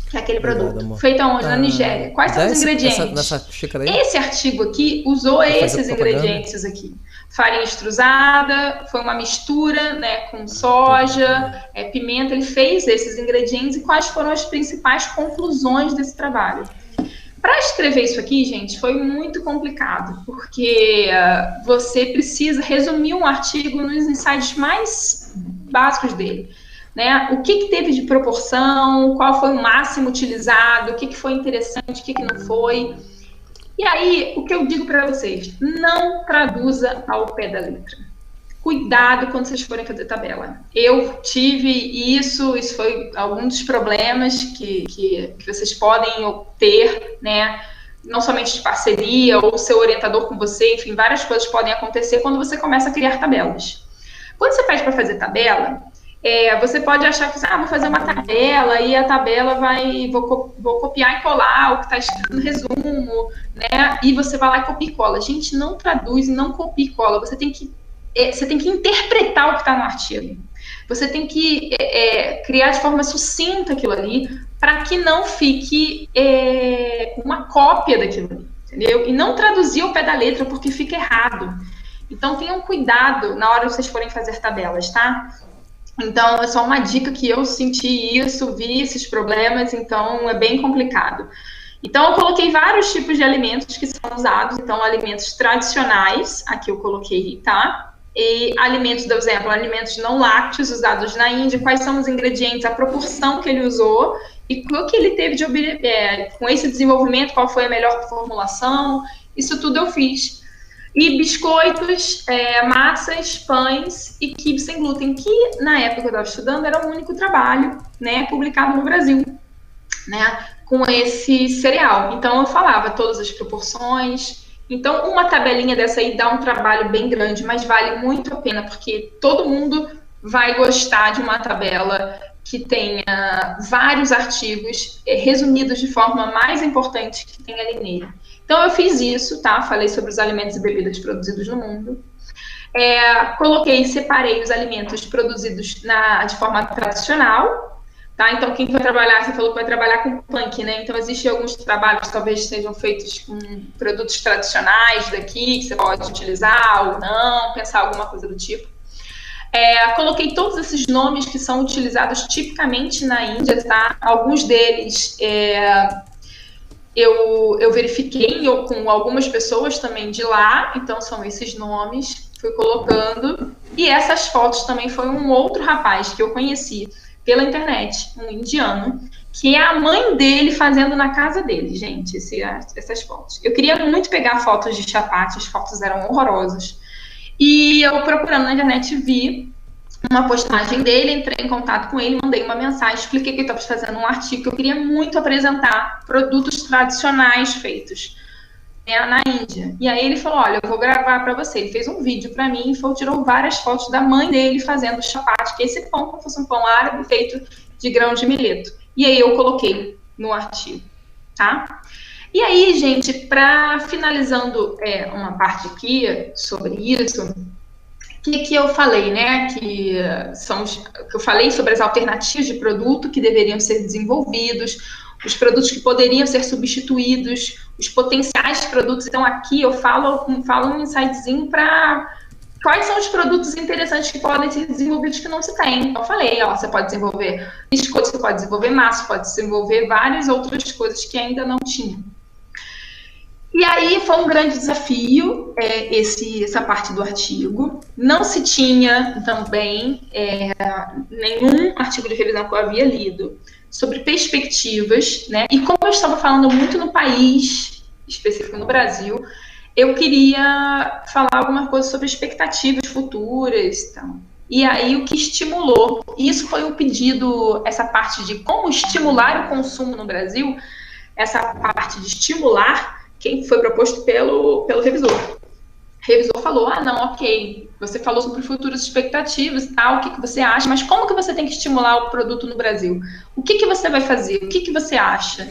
que é aquele produto. Obrigado, feito aonde? Na Nigéria. Quais são os ingredientes? Nessa xícara aí? Esse artigo aqui usou esses ingredientes aqui. farinha extrusada, foi uma mistura, né, com soja, pimenta. Ele fez esses ingredientes e quais foram as principais conclusões desse trabalho. Para escrever isso aqui, gente, foi muito complicado, porque você precisa resumir um artigo nos insights mais básicos dele, né? O que teve de proporção, qual foi o máximo utilizado, o que foi interessante, o que não foi. E aí, o que eu digo para vocês, não traduza ao pé da letra. Cuidado quando vocês forem fazer tabela. Eu tive isso foi algum dos problemas que vocês podem ter, né? Não somente de parceria ou seu orientador com você, enfim, várias coisas podem acontecer quando você começa a criar tabelas. Quando você pede para fazer tabela, você pode achar que vou fazer uma tabela e a tabela vou copiar e colar o que está escrito no resumo, né? E você vai lá e copia e cola. Gente, não traduz, não copia e cola. Você tem que interpretar o que está no artigo. Você tem que criar de forma sucinta aquilo ali para que não fique uma cópia daquilo ali, entendeu? E não traduzir ao pé da letra porque fica errado. Então, tenham cuidado na hora que vocês forem fazer tabelas, tá? Então, é só uma dica que eu senti isso, vi esses problemas, então é bem complicado. Então, eu coloquei vários tipos de alimentos que são usados. Então, alimentos tradicionais, aqui eu coloquei, tá? E alimentos, por exemplo, alimentos não lácteos usados na Índia, quais são os ingredientes, a proporção que ele usou e o que ele teve de com esse desenvolvimento, qual foi a melhor formulação, isso tudo eu fiz. E biscoitos, massas, pães e quibes sem glúten, que na época que eu estava estudando era o único trabalho, né, publicado no Brasil, né, com esse cereal. Então eu falava todas as proporções. Então uma tabelinha dessa aí dá um trabalho bem grande, mas vale muito a pena, porque todo mundo vai gostar de uma tabela que tenha vários artigos resumidos de forma mais importante que tem ali nele. Então eu fiz isso, tá? Falei sobre os alimentos e bebidas produzidos no mundo. Separei os alimentos produzidos de forma tradicional, tá? Então quem vai trabalhar, você falou que vai trabalhar com punk, né? Então existem alguns trabalhos que talvez sejam feitos com produtos tradicionais daqui, que você pode utilizar ou não, pensar alguma coisa do tipo. Coloquei todos esses nomes que são utilizados tipicamente na Índia, tá? Alguns deles eu verifiquei com algumas pessoas também de lá, então são esses nomes, fui colocando. E essas fotos também foi um outro rapaz que eu conheci pela internet, um indiano, que é a mãe dele fazendo na casa dele, gente, essas fotos. Eu queria muito pegar fotos de chapati, as fotos eram horrorosas. E eu procurando na internet vi uma postagem dele, entrei em contato com ele, mandei uma mensagem, expliquei que eu estava fazendo um artigo que eu queria muito apresentar produtos tradicionais feitos na Índia. E aí ele falou, olha, eu vou gravar para você. Ele fez um vídeo para mim e tirou várias fotos da mãe dele fazendo chapati, que é esse pão, como fosse um pão árabe feito de grão de milheto. E aí eu coloquei no artigo, tá? E aí, gente, para finalizando uma parte aqui sobre isso, o que eu falei, né? Que eu falei sobre as alternativas de produto que deveriam ser desenvolvidos, os produtos que poderiam ser substituídos, os potenciais produtos. Então, aqui eu falo um insightzinho para quais são os produtos interessantes que podem ser desenvolvidos que não se tem. Então, eu falei, você pode desenvolver biscoito, você pode desenvolver massa, pode desenvolver várias outras coisas que ainda não tinha. E aí foi um grande desafio essa parte do artigo. Não se tinha também nenhum artigo de revisão que eu havia lido sobre perspectivas, né? E como eu estava falando muito no país, específico no Brasil, eu queria falar alguma coisa sobre expectativas futuras. Então. E aí o que estimulou, isso foi um pedido, essa parte de como estimular o consumo no Brasil, essa parte de estimular, quem foi proposto pelo revisor. O revisor falou, não, ok, você falou sobre futuras expectativas e tal, o que você acha, mas como que você tem que estimular o produto no Brasil? O que você vai fazer? O que você acha?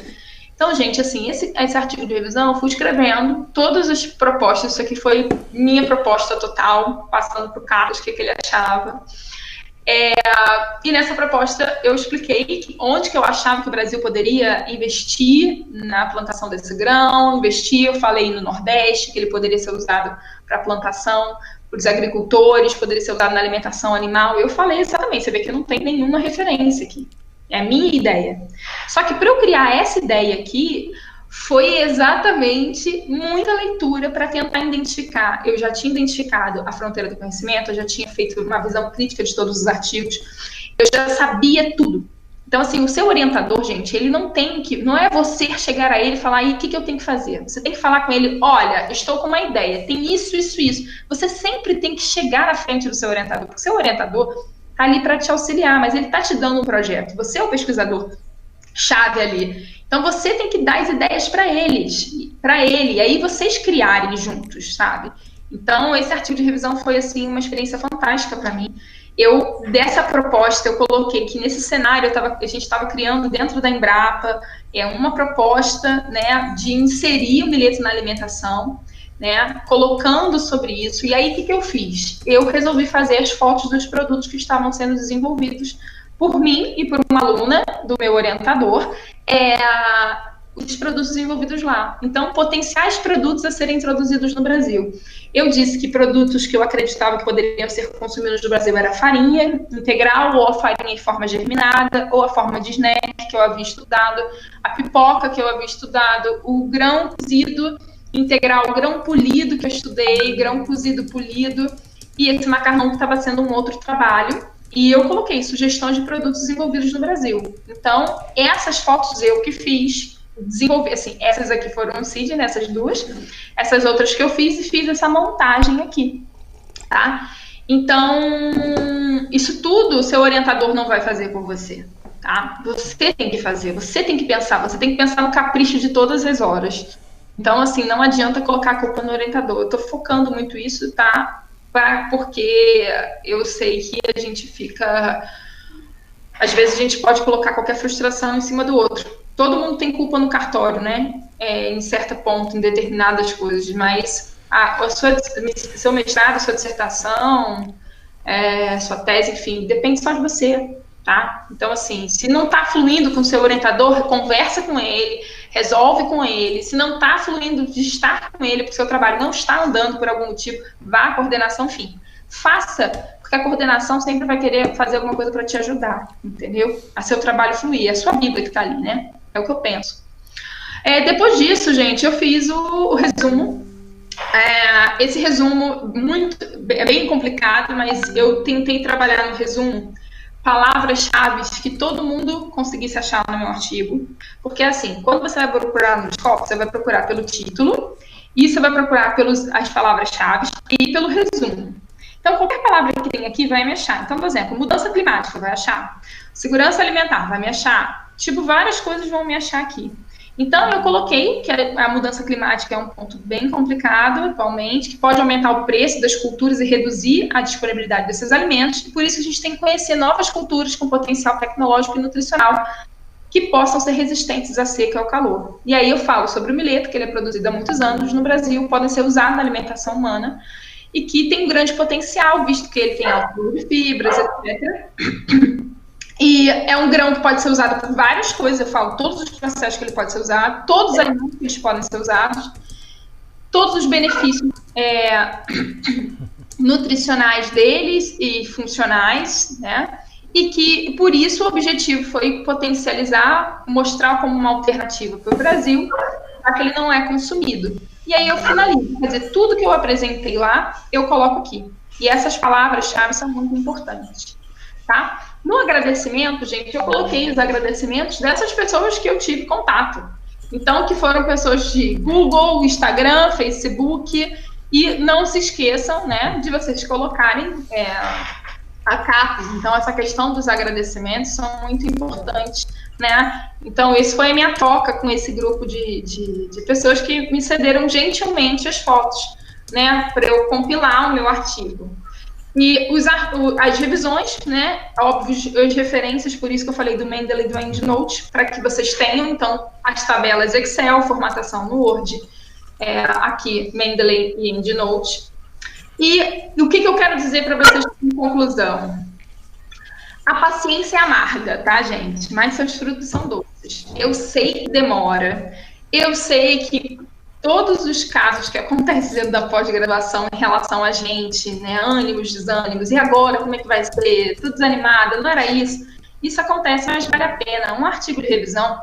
Então, gente, assim, esse artigo de revisão eu fui escrevendo todas as propostas, isso aqui foi minha proposta total, passando para o Carlos o que ele achava. E nessa proposta eu expliquei onde que eu achava que o Brasil poderia investir na plantação desse grão, eu falei no Nordeste, que ele poderia ser usado para plantação os agricultores, poderia ser usado na alimentação animal. Eu falei exatamente, você vê que não tem nenhuma referência aqui. É a minha ideia. Só que para eu criar essa ideia aqui, foi exatamente muita leitura para tentar identificar. Eu já tinha identificado a fronteira do conhecimento, eu já tinha feito uma visão crítica de todos os artigos, eu já sabia tudo. Então, assim, o seu orientador, gente, ele não tem que... Não é você chegar a ele e falar, aí, o que eu tenho que fazer? Você tem que falar com ele, olha, estou com uma ideia, tem isso, isso, isso. Você sempre tem que chegar à frente do seu orientador, porque o seu orientador está ali para te auxiliar, mas ele está te dando um projeto. Você é o pesquisador-chave ali. Então, você tem que dar as ideias para ele, e aí vocês criarem juntos, sabe? Então, esse artigo de revisão foi, assim, uma experiência fantástica para mim. Dessa proposta, eu coloquei que nesse cenário a gente estava criando dentro da Embrapa uma proposta, né, de inserir o milheto na alimentação, né, colocando sobre isso. E aí, o que eu fiz? Eu resolvi fazer as fotos dos produtos que estavam sendo desenvolvidos por mim e por uma aluna do meu orientador, os produtos desenvolvidos lá. Então, potenciais produtos a serem introduzidos no Brasil. Eu disse que produtos que eu acreditava que poderiam ser consumidos no Brasil era a farinha integral, ou a farinha em forma germinada, ou a forma de snack, que eu havia estudado, a pipoca, que eu havia estudado, o grão cozido integral, o grão polido, que eu estudei, grão cozido polido, e esse macarrão que estava sendo um outro trabalho. E eu coloquei sugestões de produtos desenvolvidos no Brasil. Então, essas fotos eu que fiz, desenvolver, assim, essas aqui foram o Cid, né, essas duas, essas outras que eu fiz e fiz essa montagem aqui, tá? Então, isso tudo o seu orientador não vai fazer por você, tá? Você tem que fazer, você tem que pensar no capricho de todas as horas. Então, assim, não adianta colocar a culpa no orientador. Eu tô focando muito isso, tá? Porque eu sei que a gente fica... Às vezes a gente pode colocar qualquer frustração em cima do outro. Todo mundo tem culpa no cartório, né? Em certo ponto, em determinadas coisas, mas seu mestrado, sua dissertação, sua tese, enfim, depende só de você, tá? Então, assim, se não está fluindo com o seu orientador, conversa com ele, resolve com ele. Se não está fluindo de estar com ele, porque o seu trabalho não está andando por algum motivo, vá à coordenação, enfim. Faça, porque a coordenação sempre vai querer fazer alguma coisa para te ajudar, entendeu? A seu trabalho fluir, é a sua Bíblia que está ali, né? É o que eu penso. Depois disso, gente, eu fiz o resumo. Esse resumo é bem complicado, mas eu tentei trabalhar no resumo palavras-chave que todo mundo conseguisse achar no meu artigo. Porque, assim, quando você vai procurar no Scopus, você vai procurar pelo título, e você vai procurar as palavras-chave e pelo resumo. Então, qualquer palavra que tem aqui vai me achar. Então, por exemplo, mudança climática, vai achar. Segurança alimentar, vai me achar. Tipo, várias coisas vão me achar aqui. Então, eu coloquei que a mudança climática é um ponto bem complicado atualmente, que pode aumentar o preço das culturas e reduzir a disponibilidade desses alimentos. E por isso que a gente tem que conhecer novas culturas com potencial tecnológico e nutricional que possam ser resistentes à seca e ao calor. E aí eu falo sobre o milheto, que ele é produzido há muitos anos no Brasil, podem ser usados na alimentação humana, e que tem um grande potencial, visto que ele tem alto teor de fibras, etc. E é um grão que pode ser usado por várias coisas, eu falo todos os processos que ele pode ser usado, todos os alimentos que eles podem ser usados, todos os benefícios nutricionais deles e funcionais, né? E que, por isso, o objetivo foi potencializar, mostrar como uma alternativa para o Brasil, já que ele não é consumido. E aí eu finalizo, quer dizer, tudo que eu apresentei lá, eu coloco aqui. E essas palavras-chave são muito importantes, tá? No agradecimento, gente, eu coloquei os agradecimentos dessas pessoas que eu tive contato. Então, que foram pessoas de Google, Instagram, Facebook, e não se esqueçam, né, de vocês colocarem a CAPES. Então, essa questão dos agradecimentos são muito importantes, né? Então, esse foi a minha troca com esse grupo de pessoas que me cederam gentilmente as fotos, né, para eu compilar o meu artigo. E as revisões, né, óbvio, as referências, por isso que eu falei do Mendeley e do EndNote, para que vocês tenham, então, as tabelas Excel, formatação no Word, aqui, Mendeley e EndNote. E o que eu quero dizer para vocês em conclusão? A paciência é amarga, tá, gente? Mas seus frutos são doces. Eu sei que demora, eu sei que todos os casos que acontecem dentro da pós-graduação em relação a gente, né, ânimos, desânimos, e agora, como é que vai ser? Tudo desanimada, não era isso? Isso acontece, mas vale a pena. Um artigo de revisão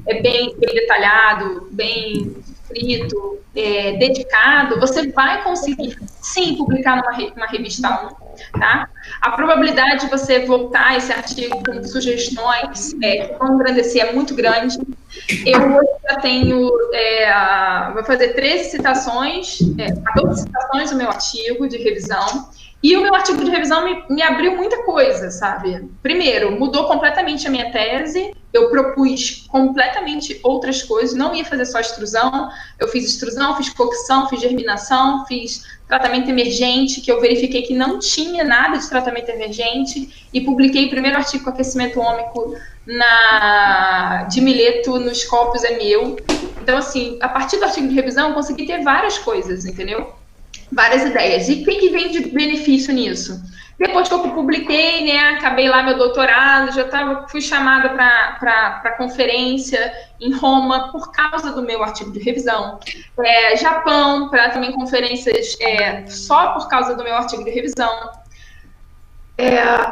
é bem detalhado, bem escrito, dedicado, você vai conseguir, sim, publicar numa revista 1, tá? A probabilidade de você voltar esse artigo com sugestões que vão engrandecer é muito grande. Eu hoje já tenho, vou fazer 13 citações, 14 citações do meu artigo de revisão, e o meu artigo de revisão me abriu muita coisa, sabe? Primeiro, mudou completamente a minha tese, eu propus completamente outras coisas, não ia fazer só extrusão, eu fiz extrusão, fiz cocção, fiz germinação, fiz tratamento emergente, que eu verifiquei que não tinha nada de tratamento emergente, e publiquei o primeiro artigo com aquecimento ômico de mileto nos Scopus é meu. Então, assim, a partir do artigo de revisão, eu consegui ter várias coisas, entendeu? Várias ideias. E o que vem de benefício nisso? Depois que eu publiquei, né, acabei lá meu doutorado, fui chamada para conferência em Roma por causa do meu artigo de revisão. Japão, para também conferências só por causa do meu artigo de revisão.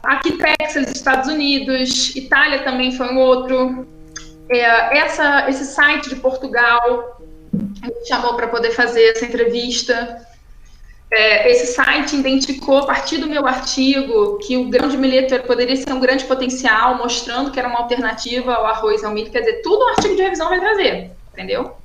Aqui Texas, Estados Unidos, Itália também foi um outro. Esse site de Portugal me chamou para poder fazer essa entrevista. Esse site identificou, a partir do meu artigo, que o grão de milheto poderia ser um grande potencial, mostrando que era uma alternativa ao arroz e ao milho. Quer dizer, tudo o artigo de revisão vai trazer, entendeu?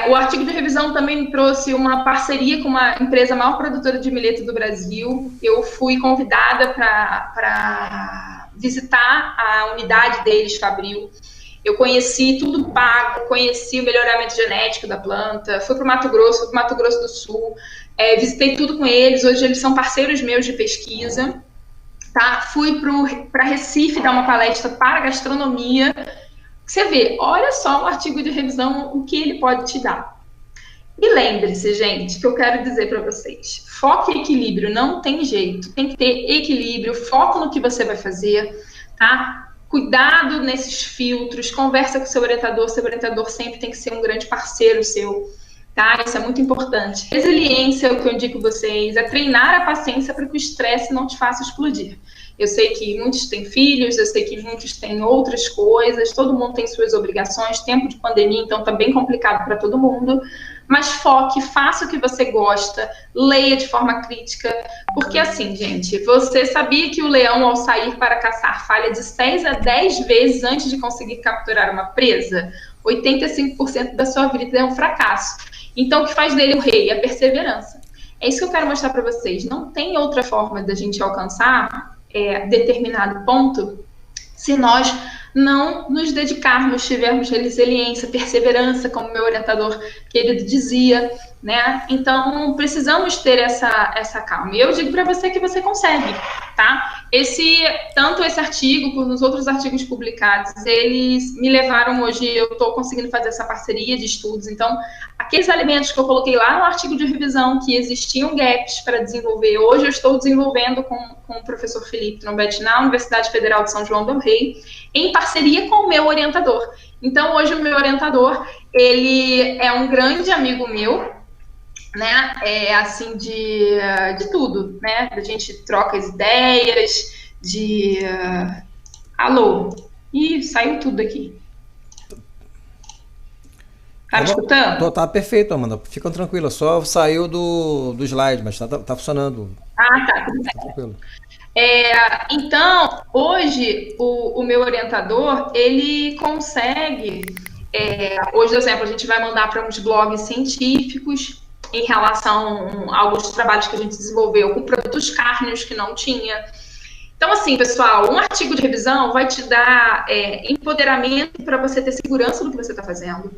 O artigo de revisão também me trouxe uma parceria com uma empresa maior produtora de milheto do Brasil. Eu fui convidada para visitar a unidade deles, Fabril. Eu conheci tudo pago, conheci o melhoramento genético da planta, fui para o Mato Grosso do Sul, visitei tudo com eles, hoje eles são parceiros meus de pesquisa, tá? Fui para Recife dar uma palestra para gastronomia. Você vê, olha só um artigo de revisão, o que ele pode te dar. E lembre-se, gente, que eu quero dizer para vocês, foco e equilíbrio, não tem jeito, tem que ter equilíbrio, foco no que você vai fazer, tá? Cuidado nesses filtros, conversa com seu orientador sempre tem que ser um grande parceiro seu, tá? Isso é muito importante. Resiliência, é o que eu indico vocês, é treinar a paciência para que o estresse não te faça explodir. Eu sei que muitos têm filhos, eu sei que muitos têm outras coisas, todo mundo tem suas obrigações, tempo de pandemia, então tá bem complicado para todo mundo, mas foque, faça o que você gosta, leia de forma crítica, porque assim, gente, você sabia que o leão, ao sair para caçar, falha de 6 a 10 vezes antes de conseguir capturar uma presa? 85% da sua vida é um fracasso. Então, o que faz dele o rei? A perseverança. É isso que eu quero mostrar para vocês. Não tem outra forma da gente alcançar determinado ponto se nós não nos dedicarmos, tivermos resiliência, perseverança, como meu orientador querido dizia, né? Então, precisamos ter essa calma. E eu digo para você que você consegue, tá? Tanto esse artigo, como os outros artigos publicados, eles me levaram hoje, eu estou conseguindo fazer essa parceria de estudos. Então, aqueles alimentos que eu coloquei lá no artigo de revisão, que existiam gaps para desenvolver, hoje eu estou desenvolvendo com o professor Felipe Trombete na Universidade Federal de São João del Rei, em parceria com o meu orientador. Então, hoje o meu orientador, ele é um grande amigo meu, né, assim, de tudo, né, a gente troca as ideias, alô, ih, saiu tudo aqui. Tá me escutando? Tá perfeito, Amanda, fica tranquila, só saiu do slide, mas tá funcionando. Ah, tá, tudo bem. Tranquilo. Então, hoje, o meu orientador, ele consegue, hoje, por exemplo, a gente vai mandar para uns blogs científicos em relação a alguns trabalhos que a gente desenvolveu com produtos cárneos que não tinha. Então, assim, pessoal, um artigo de revisão vai te dar empoderamento para você ter segurança do que você está fazendo,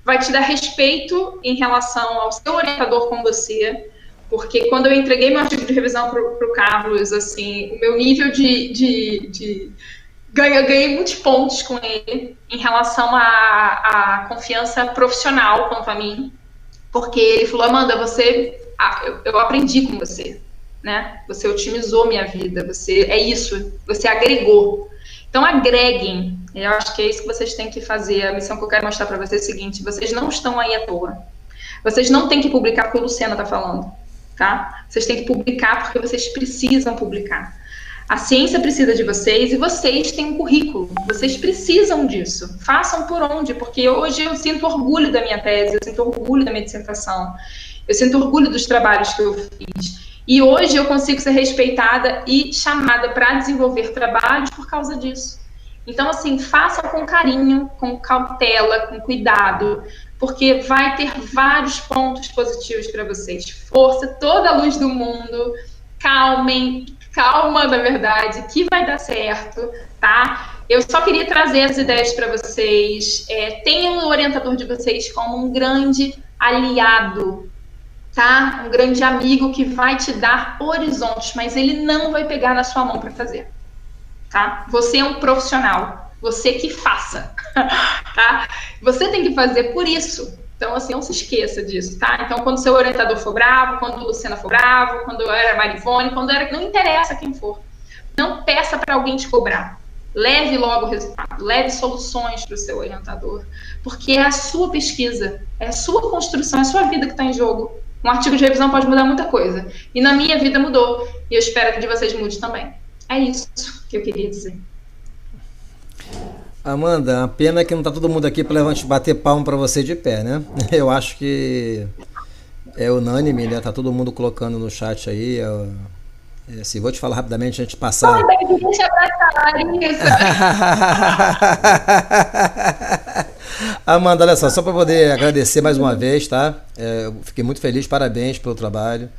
vai te dar respeito em relação ao seu orientador com você, porque quando eu entreguei meu artigo de revisão para o Carlos, assim, o meu nível ganhei muitos pontos com ele em relação à confiança profissional quanto a mim, porque ele falou, Amanda, eu aprendi com você, né? Você otimizou minha vida, você agregou. Então, agreguem. Eu acho que é isso que vocês têm que fazer. A missão que eu quero mostrar para vocês é o seguinte, vocês não estão aí à toa, Vocês não têm que publicar porque o Luciano está falando, tá? Vocês têm que publicar porque vocês precisam publicar. A ciência precisa de vocês e vocês têm um currículo. Vocês precisam disso. Façam por onde, porque hoje eu sinto orgulho da minha tese, eu sinto orgulho da minha dissertação, eu sinto orgulho dos trabalhos que eu fiz. E hoje eu consigo ser respeitada e chamada para desenvolver trabalhos por causa disso. Então, assim, façam com carinho, com cautela, com cuidado, porque vai ter vários pontos positivos para vocês. Força, toda a luz do mundo, calma, na verdade, que vai dar certo, tá? Eu só queria trazer as ideias para vocês. Tenham o orientador de vocês como um grande aliado, tá? Um grande amigo que vai te dar horizontes, mas ele não vai pegar na sua mão para fazer, tá? Você é um profissional, você que faça, tá? Você tem que fazer por isso. Então, assim, não se esqueça disso, tá? Então, quando o seu orientador for bravo, quando a Luciana for bravo, quando era a Marivone, quando era... Não interessa quem for. Não peça para alguém te cobrar. Leve logo o resultado. Leve soluções para o seu orientador. Porque é a sua pesquisa, é a sua construção, é a sua vida que está em jogo. Um artigo de revisão pode mudar muita coisa. E na minha vida mudou. E eu espero que de vocês mude também. É isso que eu queria dizer. Amanda, a pena que não tá todo mundo aqui para bater palmo para você de pé, né? Eu acho que é unânime, né? Tá todo mundo colocando no chat aí. Assim, vou te falar rapidamente antes de passar. Deixa eu abraçar, Larissa. Amanda, olha só para poder agradecer mais uma vez, tá? Eu fiquei muito feliz, parabéns pelo trabalho.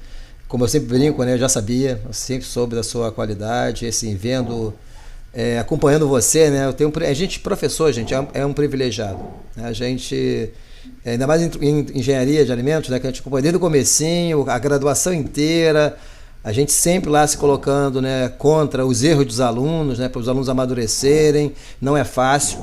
Como eu sempre brinco, né? Eu já sabia, eu sempre soube da sua qualidade, assim, vendo... acompanhando você, né? A gente, professor, gente, é um privilegiado, né? A gente, ainda mais em engenharia de alimentos, né? Que a gente acompanha desde o comecinho, a graduação inteira, a gente sempre lá se colocando, né, contra os erros dos alunos, né? Para os alunos amadurecerem. Não é fácil,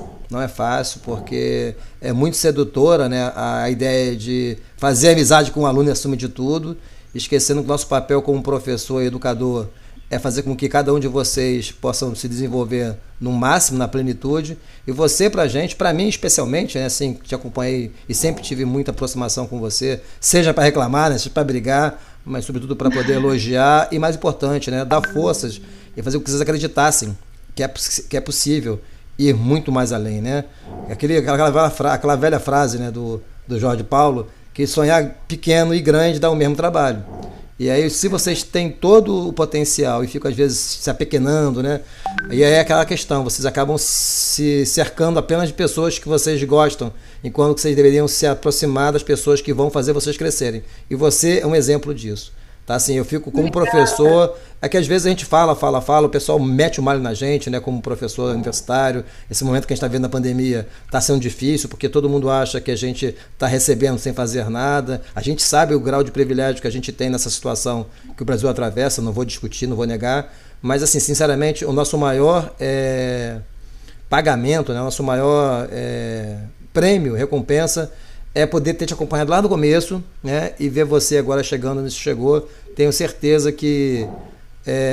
porque é muito sedutora, né? A ideia de fazer amizade com o aluno acima de tudo, esquecendo que o nosso papel como professor e educador é fazer com que cada um de vocês possam se desenvolver no máximo, na plenitude. E você, pra gente, pra mim especialmente, né, assim, te acompanhei e sempre tive muita aproximação com você, seja para reclamar, né, seja para brigar, mas sobretudo para poder elogiar e, mais importante, né, dar forças e fazer com que vocês acreditassem que é possível ir muito mais além, né? Aquela velha frase, né, do Jorge Paulo, que sonhar pequeno e grande dá o mesmo trabalho. E aí, se vocês têm todo o potencial e ficam, às vezes, se apequenando, né? E aí é aquela questão, vocês acabam se cercando apenas de pessoas que vocês gostam, enquanto vocês deveriam se aproximar das pessoas que vão fazer vocês crescerem. E você é um exemplo disso. Tá? Assim, eu fico como professor, é que às vezes a gente fala, o pessoal mete o malho na gente, né, como professor universitário. Esse momento que a gente está vendo na pandemia está sendo difícil, porque todo mundo acha que a gente está recebendo sem fazer nada. A gente sabe o grau de privilégio que a gente tem nessa situação que o Brasil atravessa, não vou discutir, não vou negar, mas assim, sinceramente, o nosso maior pagamento, né, o nosso maior prêmio, recompensa, é poder ter te acompanhado lá no começo, né, e ver você agora chegando onde você chegou. Tenho certeza que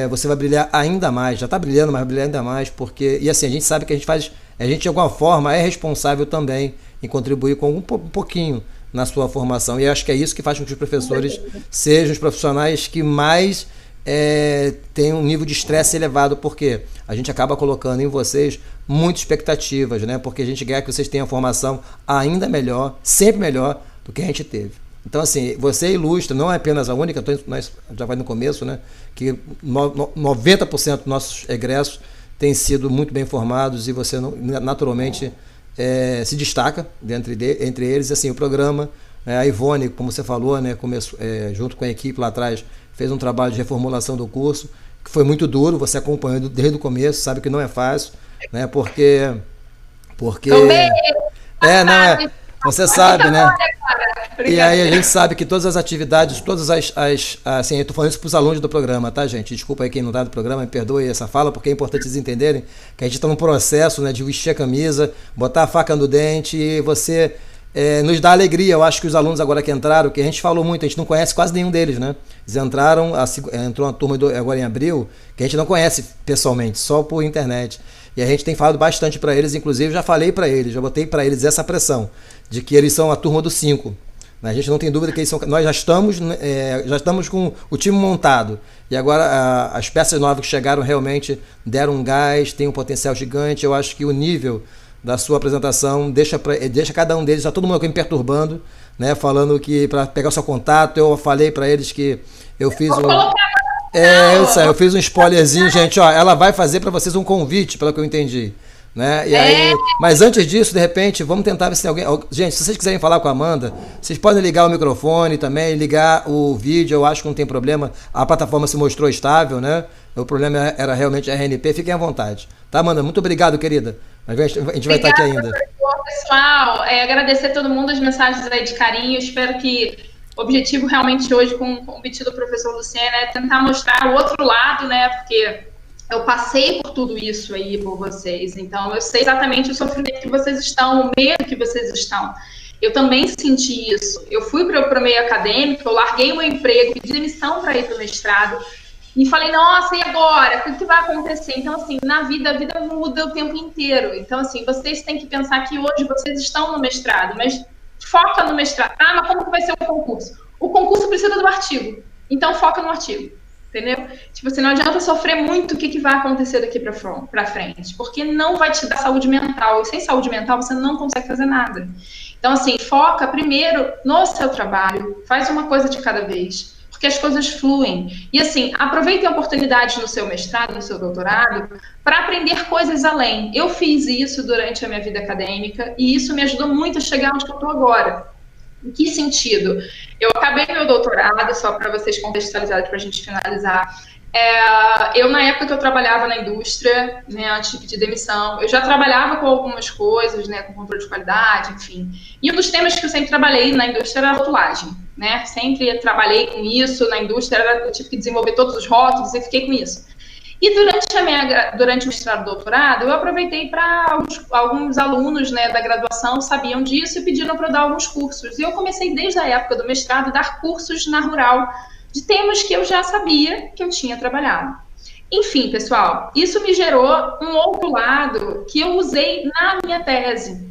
você vai brilhar ainda mais, já está brilhando, mas vai brilhar ainda mais, porque, e assim, a gente sabe que a gente de alguma forma é responsável também em contribuir com um pouquinho na sua formação, e acho que é isso que faz com que os professores sejam os profissionais que mais tem um nível de estresse elevado, porque a gente acaba colocando em vocês muitas expectativas, né? Porque a gente quer que vocês tenham a formação ainda melhor, sempre melhor do que a gente teve. Então, assim, você ilustra, não é apenas a única, nós já vai no começo, né? Que 90% dos nossos egressos têm sido muito bem formados e você naturalmente se destaca entre eles. Assim, o programa, a Ivone, como você falou, né? Começou, junto com a equipe lá atrás, fez um trabalho de reformulação do curso, que foi muito duro, você acompanhou desde o começo, sabe que não é fácil, né? Porque você sabe, né? E aí a gente sabe que todas as atividades, assim, eu tô falando isso para os alunos do programa, tá, gente? Desculpa aí quem não tá do programa, me perdoe essa fala, porque é importante eles entenderem que a gente está num processo, né, de vestir a camisa, botar a faca no dente e você nos dá alegria. Eu acho que os alunos agora que entraram, que a gente falou muito, a gente não conhece quase nenhum deles, né? Eles entrou uma turma agora em abril, que a gente não conhece pessoalmente, só por internet. E a gente tem falado bastante para eles, inclusive já falei para eles, já botei para eles essa pressão, de que eles são a turma do 5. A gente não tem dúvida que nós já estamos com o time montado. E agora as peças novas que chegaram realmente deram um gás, tem um potencial gigante. Eu acho que o nível da sua apresentação deixa cada um deles, está todo mundo aqui me perturbando, né? Falando que para pegar o seu contato, eu falei para eles que eu fiz eu fiz um spoilerzinho, gente, ó, ela vai fazer para vocês um convite, pelo que eu entendi. Né? E aí, mas antes disso, de repente, vamos tentar ver se tem alguém. Gente, se vocês quiserem falar com a Amanda, vocês podem ligar o microfone também, ligar o vídeo, eu acho que não tem problema. A plataforma se mostrou estável, né? O problema era realmente a RNP, fiquem à vontade. Tá, Amanda? Muito obrigado, querida. A gente vai estar aqui ainda. Pessoal, agradecer a todo mundo as mensagens aí de carinho. Espero que o objetivo realmente hoje com o convite do professor Luciano é tentar mostrar o outro lado, né? Porque eu passei por tudo isso aí por vocês, então eu sei exatamente o sofrimento que vocês estão, o medo que vocês estão. Eu também senti isso. Eu fui para o meio acadêmico, eu larguei o meu emprego, pedi demissão para ir para o mestrado e falei, nossa, e agora? O que vai acontecer? Então, assim, na vida, a vida muda o tempo inteiro. Então, assim, vocês têm que pensar que hoje vocês estão no mestrado, mas foca no mestrado. Ah, mas como que vai ser o concurso? O concurso precisa do artigo, então foca no artigo. Entendeu? Tipo assim, não adianta sofrer muito o que vai acontecer daqui pra frente, porque não vai te dar saúde mental, e sem saúde mental você não consegue fazer nada. Então, assim, foca primeiro no seu trabalho, faz uma coisa de cada vez, porque as coisas fluem. E, assim, aproveitem a oportunidade no seu mestrado, no seu doutorado, para aprender coisas além. Eu fiz isso durante a minha vida acadêmica, e isso me ajudou muito a chegar onde eu estou agora. Em que sentido? Eu acabei meu doutorado, só para vocês contextualizarem, para a gente finalizar. Eu, na época que eu trabalhava na indústria, né, antes de pedir demissão, eu já trabalhava com algumas coisas, né, com controle de qualidade, enfim. E um dos temas que eu sempre trabalhei na indústria era a rotulagem, né? Sempre trabalhei com isso na indústria, eu tive que desenvolver todos os rótulos e fiquei com isso. E durante o mestrado e doutorado, eu aproveitei para alguns alunos, né, da graduação sabiam disso e pediram para eu dar alguns cursos. E eu comecei desde a época do mestrado a dar cursos na Rural de temas que eu já sabia que eu tinha trabalhado. Enfim, pessoal, isso me gerou um outro lado que eu usei na minha tese.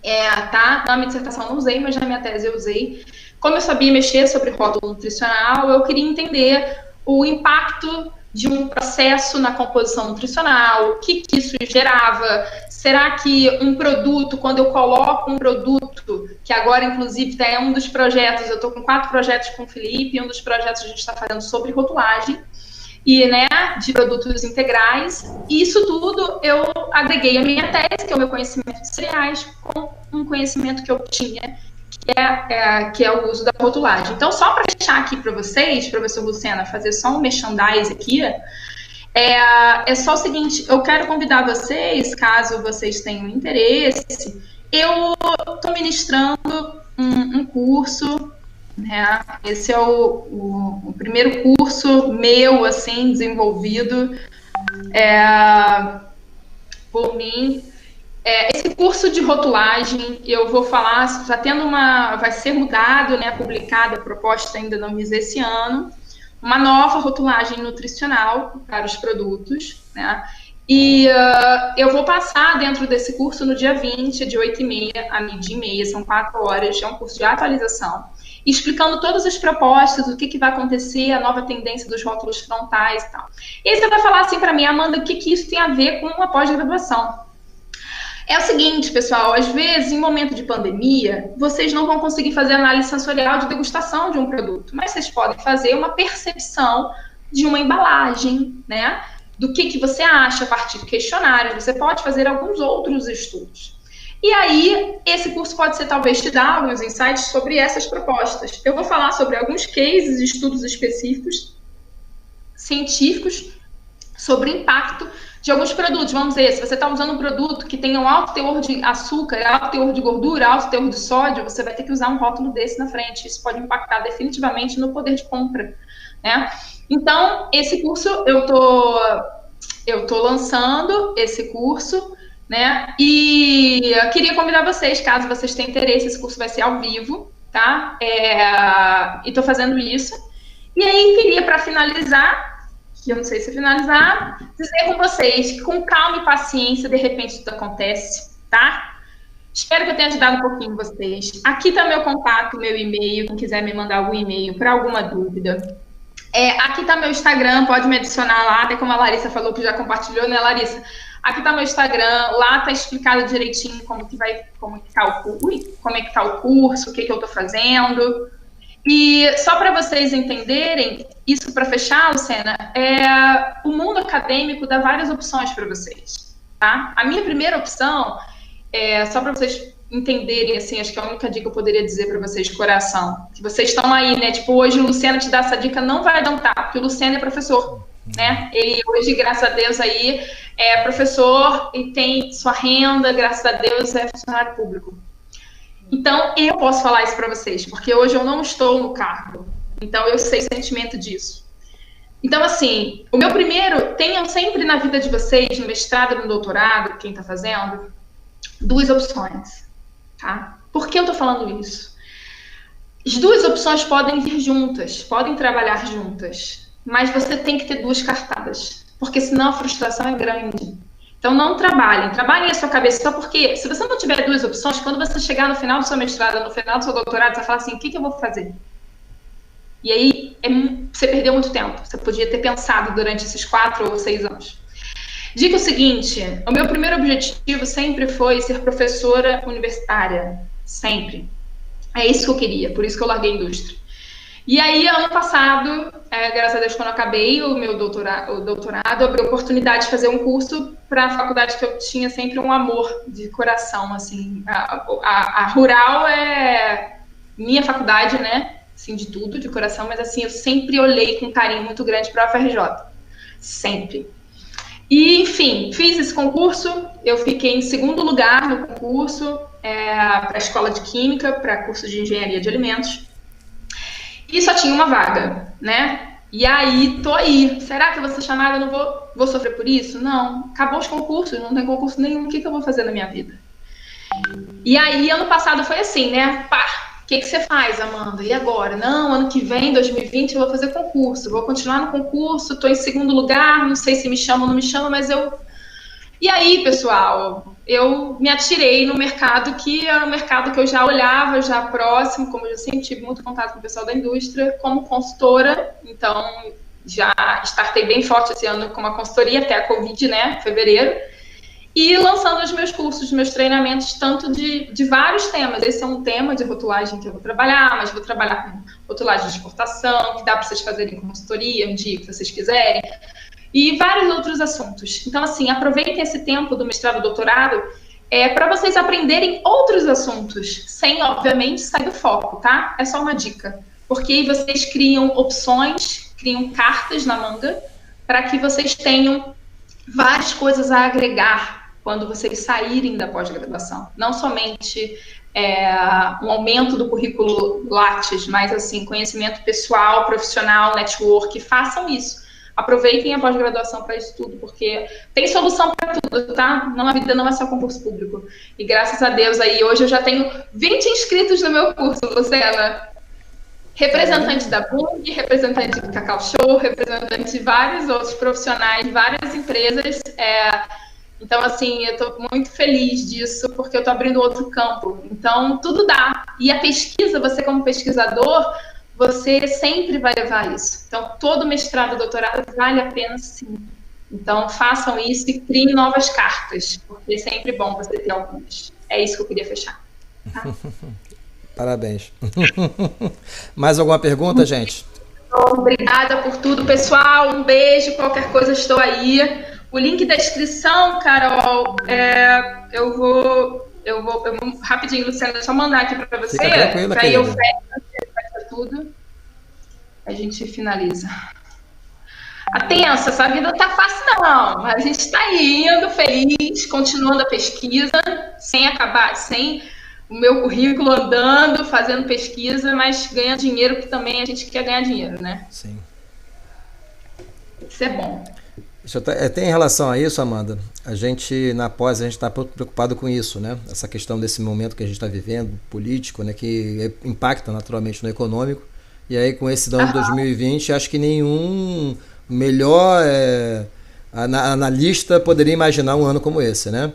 Na minha dissertação não usei, mas na minha tese eu usei. Como eu sabia mexer sobre rótulo nutricional, eu queria entender o impacto de um processo na composição nutricional, o que isso gerava, será que um produto, quando eu coloco um produto, que agora inclusive é um dos projetos, eu estou com 4 projetos com o Felipe, e um dos projetos a gente está fazendo sobre rotulagem, e, né, de produtos integrais, e isso tudo eu agreguei a minha tese, que é o meu conhecimento de cereais, com um conhecimento que eu tinha, que é o uso da rotulagem. Então, só para fechar aqui para vocês, professor Lucena, fazer só um merchandise aqui, é só o seguinte, eu quero convidar vocês, caso vocês tenham interesse, eu estou ministrando um curso, né? Esse é o primeiro curso meu, assim, desenvolvido por mim. Esse curso de rotulagem, eu vou falar, vai ser mudado, né, publicada, a proposta ainda não fiz esse ano, uma nova rotulagem nutricional para os produtos, né, e eu vou passar dentro desse curso no dia 20, de 8h30 a 12h30, são 4 horas, é um curso de atualização, explicando todas as propostas, o que vai acontecer, a nova tendência dos rótulos frontais e tal. E aí você vai falar assim para mim, Amanda, o que isso tem a ver com uma pós-graduação? É o seguinte, pessoal, às vezes, em momento de pandemia, vocês não vão conseguir fazer análise sensorial de degustação de um produto, mas vocês podem fazer uma percepção de uma embalagem, né? Do que você acha a partir de questionários, você pode fazer alguns outros estudos. E aí, esse curso pode ser, talvez, te dar alguns insights sobre essas propostas. Eu vou falar sobre alguns cases, estudos específicos, científicos, sobre impacto de alguns produtos. Vamos dizer, se você está usando um produto que tem um alto teor de açúcar, alto teor de gordura, alto teor de sódio, você vai ter que usar um rótulo desse na frente. Isso pode impactar definitivamente no poder de compra, né? Então, esse curso, eu tô lançando esse curso, né? E eu queria convidar vocês, caso vocês tenham interesse, esse curso vai ser ao vivo, tá? E tô fazendo isso. E aí, queria, para finalizar, que eu não sei se finalizar, dizer com vocês que com calma e paciência, de repente, tudo acontece, tá? Espero que eu tenha ajudado um pouquinho vocês. Aqui está meu contato, meu e-mail, quem quiser me mandar algum e-mail para alguma dúvida. Aqui está meu Instagram, pode me adicionar lá, até como a Larissa falou que já compartilhou, né, Larissa? Aqui está meu Instagram, lá está explicado direitinho como é que tá o curso, o que eu estou fazendo. E só para vocês entenderem, isso para fechar, Lucena, o mundo acadêmico dá várias opções para vocês, tá? A minha primeira opção, só para vocês entenderem, assim, acho que a única dica que eu poderia dizer para vocês de coração, que vocês estão aí, né, tipo, hoje o Luciano te dá essa dica, não vai adiantar, porque o Luciano é professor, né, ele hoje, graças a Deus, aí é professor e tem sua renda, graças a Deus, é funcionário público. Então, eu posso falar isso para vocês, porque hoje eu não estou no cargo, então eu sei o sentimento disso. Então, assim, o meu primeiro, tenham sempre na vida de vocês, no mestrado, no doutorado, quem está fazendo, 2 opções. Tá? Por que eu tô falando isso? As 2 opções podem vir juntas, podem trabalhar juntas, mas você tem que ter 2 cartadas, porque senão a frustração é grande. Então não trabalhem a sua cabeça, só porque se você não tiver 2 opções, quando você chegar no final do seu mestrado, no final do seu doutorado, você vai falar assim, o que eu vou fazer? E aí você perdeu muito tempo, você podia ter pensado durante esses 4 ou 6 anos. Diga o seguinte, o meu primeiro objetivo sempre foi ser professora universitária, sempre. É isso que eu queria, por isso que eu larguei a indústria. E aí, ano passado, graças a Deus, quando eu acabei o meu doutorado, eu abri a oportunidade de fazer um curso para a faculdade que eu tinha sempre um amor de coração, assim. A Rural é minha faculdade, né, assim, de tudo, de coração, mas assim, eu sempre olhei com um carinho muito grande para a UFRJ, sempre. E, enfim, fiz esse concurso, eu fiquei em 2º lugar no concurso para a Escola de Química, para curso de Engenharia de Alimentos, e só tinha uma vaga, né? E aí, tô aí, será que eu vou ser chamada? Eu não vou sofrer por isso? Não, acabou os concursos, não tem concurso nenhum, o que eu vou fazer na minha vida? E aí, ano passado foi assim, né? Pá, o que você faz, Amanda? E agora? Não, ano que vem, 2020, eu vou fazer concurso. Vou continuar no concurso, estou em 2º lugar, não sei se me chama ou não me chama, mas eu... E aí, pessoal, eu me atirei no mercado que era um mercado que eu já olhava, já próximo, como eu já sempre tive muito contato com o pessoal da indústria, como consultora. Então, já startei bem forte esse ano com uma consultoria, até a Covid, né, fevereiro. E lançando os meus cursos, os meus treinamentos, tanto de vários temas. Esse é um tema de rotulagem que eu vou trabalhar, mas vou trabalhar com rotulagem de exportação, que dá para vocês fazerem consultoria um dia que vocês quiserem, e vários outros assuntos. Então, assim, aproveitem esse tempo do mestrado e doutorado para vocês aprenderem outros assuntos, sem, obviamente, sair do foco, tá? É só uma dica. Porque aí vocês criam opções, criam cartas na manga, para que vocês tenham várias coisas a agregar quando vocês saírem da pós-graduação. Não somente um aumento do currículo Lattes, mas assim, conhecimento pessoal, profissional, network, façam isso. Aproveitem a pós-graduação para isso tudo, porque tem solução para tudo, tá? Não, a vida não é só concurso público. E graças a Deus aí, hoje eu já tenho 20 inscritos no meu curso, Luciana. Representante da Bung, representante do Cacau Show, representante de vários outros profissionais, várias empresas. Então, assim, eu estou muito feliz disso, porque eu estou abrindo outro campo. Então, tudo dá. E a pesquisa, você como pesquisador, você sempre vai levar isso. Então, todo mestrado, doutorado, vale a pena sim. Então, façam isso e criem novas cartas, porque é sempre bom você ter algumas. É isso que eu queria fechar. Tá? Parabéns. Mais alguma pergunta, gente? Obrigada por tudo, pessoal. Um beijo. Qualquer coisa, estou aí. O link da inscrição, Carol, eu vou rapidinho, Luciana, deixa eu mandar aqui para você. Para aí eu fecho tudo. A gente finaliza. Atenção, essa vida não tá fácil não, mas a gente está indo feliz, continuando a pesquisa, sem acabar, sem o meu currículo andando, fazendo pesquisa, mas ganhando dinheiro, porque também a gente quer ganhar dinheiro, né? Sim. Isso é bom. Tem em relação a isso, Amanda, a gente na pós, a gente está preocupado com isso, né? Essa questão desse momento que a gente está vivendo, político, né? Que impacta naturalmente no econômico. E aí com esse ano de 2020, acho que nenhum melhor analista poderia imaginar um ano como esse, né?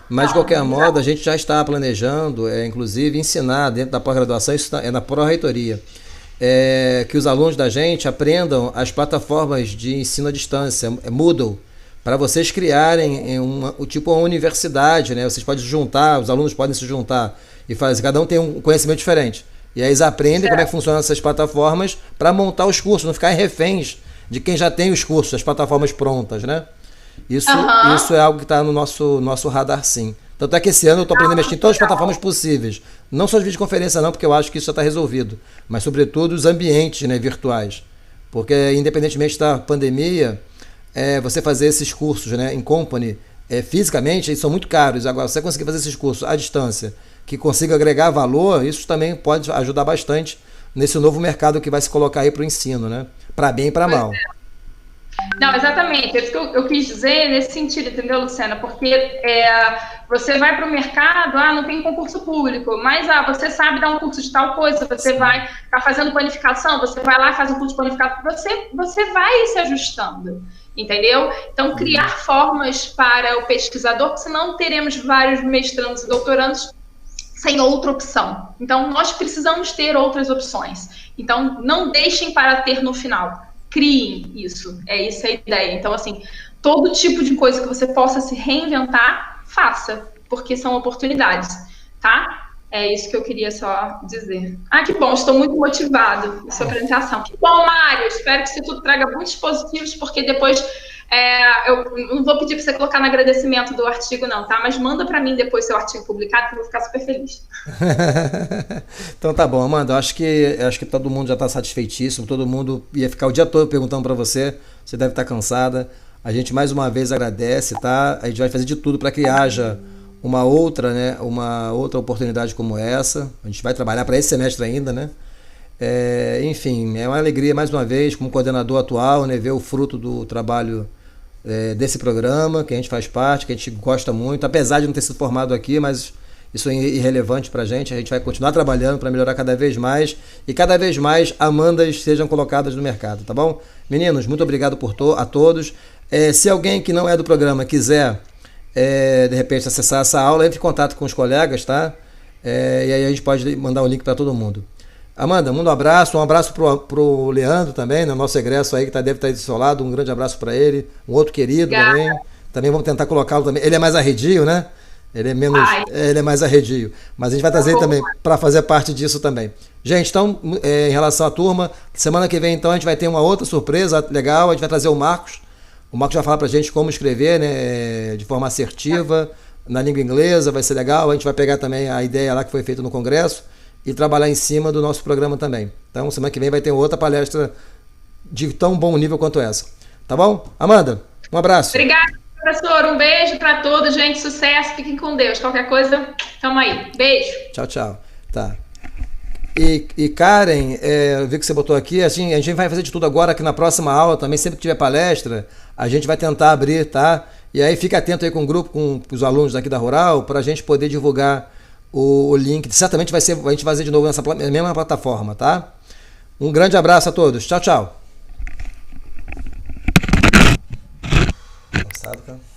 Mas, de qualquer modo, a gente já está planejando, inclusive, ensinar dentro da pós-graduação, isso é na pró-reitoria, que os alunos da gente aprendam as plataformas de ensino à distância, Moodle, para vocês criarem tipo uma universidade, né? Vocês podem se juntar, os alunos podem se juntar e fazer, cada um tem um conhecimento diferente. E aí eles aprendem como é que funcionam essas plataformas para montar os cursos, não ficarem reféns de quem já tem os cursos, as plataformas prontas, né? Isso é algo que está no nosso radar, sim. Tanto é que esse ano eu estou aprendendo a mexer em todas as plataformas possíveis. Não só as videoconferências não, porque eu acho que isso já está resolvido. Mas, sobretudo, os ambientes, né, virtuais. Porque, independentemente da pandemia, você fazer esses cursos, né, em company, fisicamente, eles são muito caros. Agora, você conseguir fazer esses cursos à distância, que consiga agregar valor, isso também pode ajudar bastante nesse novo mercado que vai se colocar aí para o ensino, né? Para bem e para mal. Não, exatamente. É isso que eu quis dizer nesse sentido, entendeu, Luciana? Porque você vai para o mercado, não tem concurso público, mas você sabe dar um curso de tal coisa, você vai estar fazendo planificação, você vai lá e faz um curso de planificação, você vai se ajustando, entendeu? Então, criar formas para o pesquisador, porque senão teremos vários mestrandos e doutorandos sem outra opção. Então, nós precisamos ter outras opções. Então, não deixem para ter no final. Criem isso. Essa é a ideia. Então, assim, todo tipo de coisa que você possa se reinventar, faça, porque são oportunidades, tá? É isso que eu queria só dizer. Que bom, estou muito motivado com a sua apresentação. Que bom, Mário, espero que isso tudo traga muitos positivos, porque depois eu não vou pedir para você colocar no agradecimento do artigo não, tá? Mas manda para mim depois seu artigo publicado, que eu vou ficar super feliz. Então tá bom, Amanda, eu acho que todo mundo já está satisfeitíssimo, todo mundo ia ficar o dia todo perguntando para você, você deve estar cansada. A gente mais uma vez agradece, tá? A gente vai fazer de tudo para que haja uma outra oportunidade como essa. A gente vai trabalhar para esse semestre ainda, né? Enfim, é uma alegria mais uma vez, como coordenador atual, né, ver o fruto do trabalho desse programa, que a gente faz parte, que a gente gosta muito, apesar de não ter sido formado aqui, mas isso é irrelevante para a gente vai continuar trabalhando para melhorar cada vez mais, e cada vez mais Amandas sejam colocadas no mercado, tá bom? Meninos, muito obrigado a todos. Se alguém que não é do programa quiser, de repente, acessar essa aula, entre em contato com os colegas, tá? E aí a gente pode mandar o link para todo mundo. Amanda, um abraço pro Leandro também, né, nosso egresso aí que deve estar aí do seu lado, um grande abraço para ele, um outro querido também vamos tentar colocá-lo também, ele é mais arredio, né, ele é mais arredio, mas a gente vai trazer ele também para fazer parte disso também. Gente, então, em relação à turma, semana que vem então a gente vai ter uma outra surpresa legal, a gente vai trazer o Marcos vai falar pra gente como escrever, né, de forma assertiva, na língua inglesa, vai ser legal, a gente vai pegar também a ideia lá que foi feita no congresso, e trabalhar em cima do nosso programa também. Então, semana que vem vai ter outra palestra de tão bom nível quanto essa. Tá bom? Amanda, um abraço. Obrigada, professor. Um beijo para todos, gente. Sucesso. Fiquem com Deus. Qualquer coisa, tamo aí. Beijo. Tchau, tchau. Tá. E Karen, eu vi que você botou aqui, assim, a gente vai fazer de tudo agora, que na próxima aula também, sempre que tiver palestra, a gente vai tentar abrir, tá? E aí fica atento aí com o grupo, com os alunos daqui da Rural, para a gente poder divulgar o link. Certamente a gente vai fazer de novo nessa mesma plataforma, tá? Um grande abraço a todos. Tchau, tchau. Cansado, cara.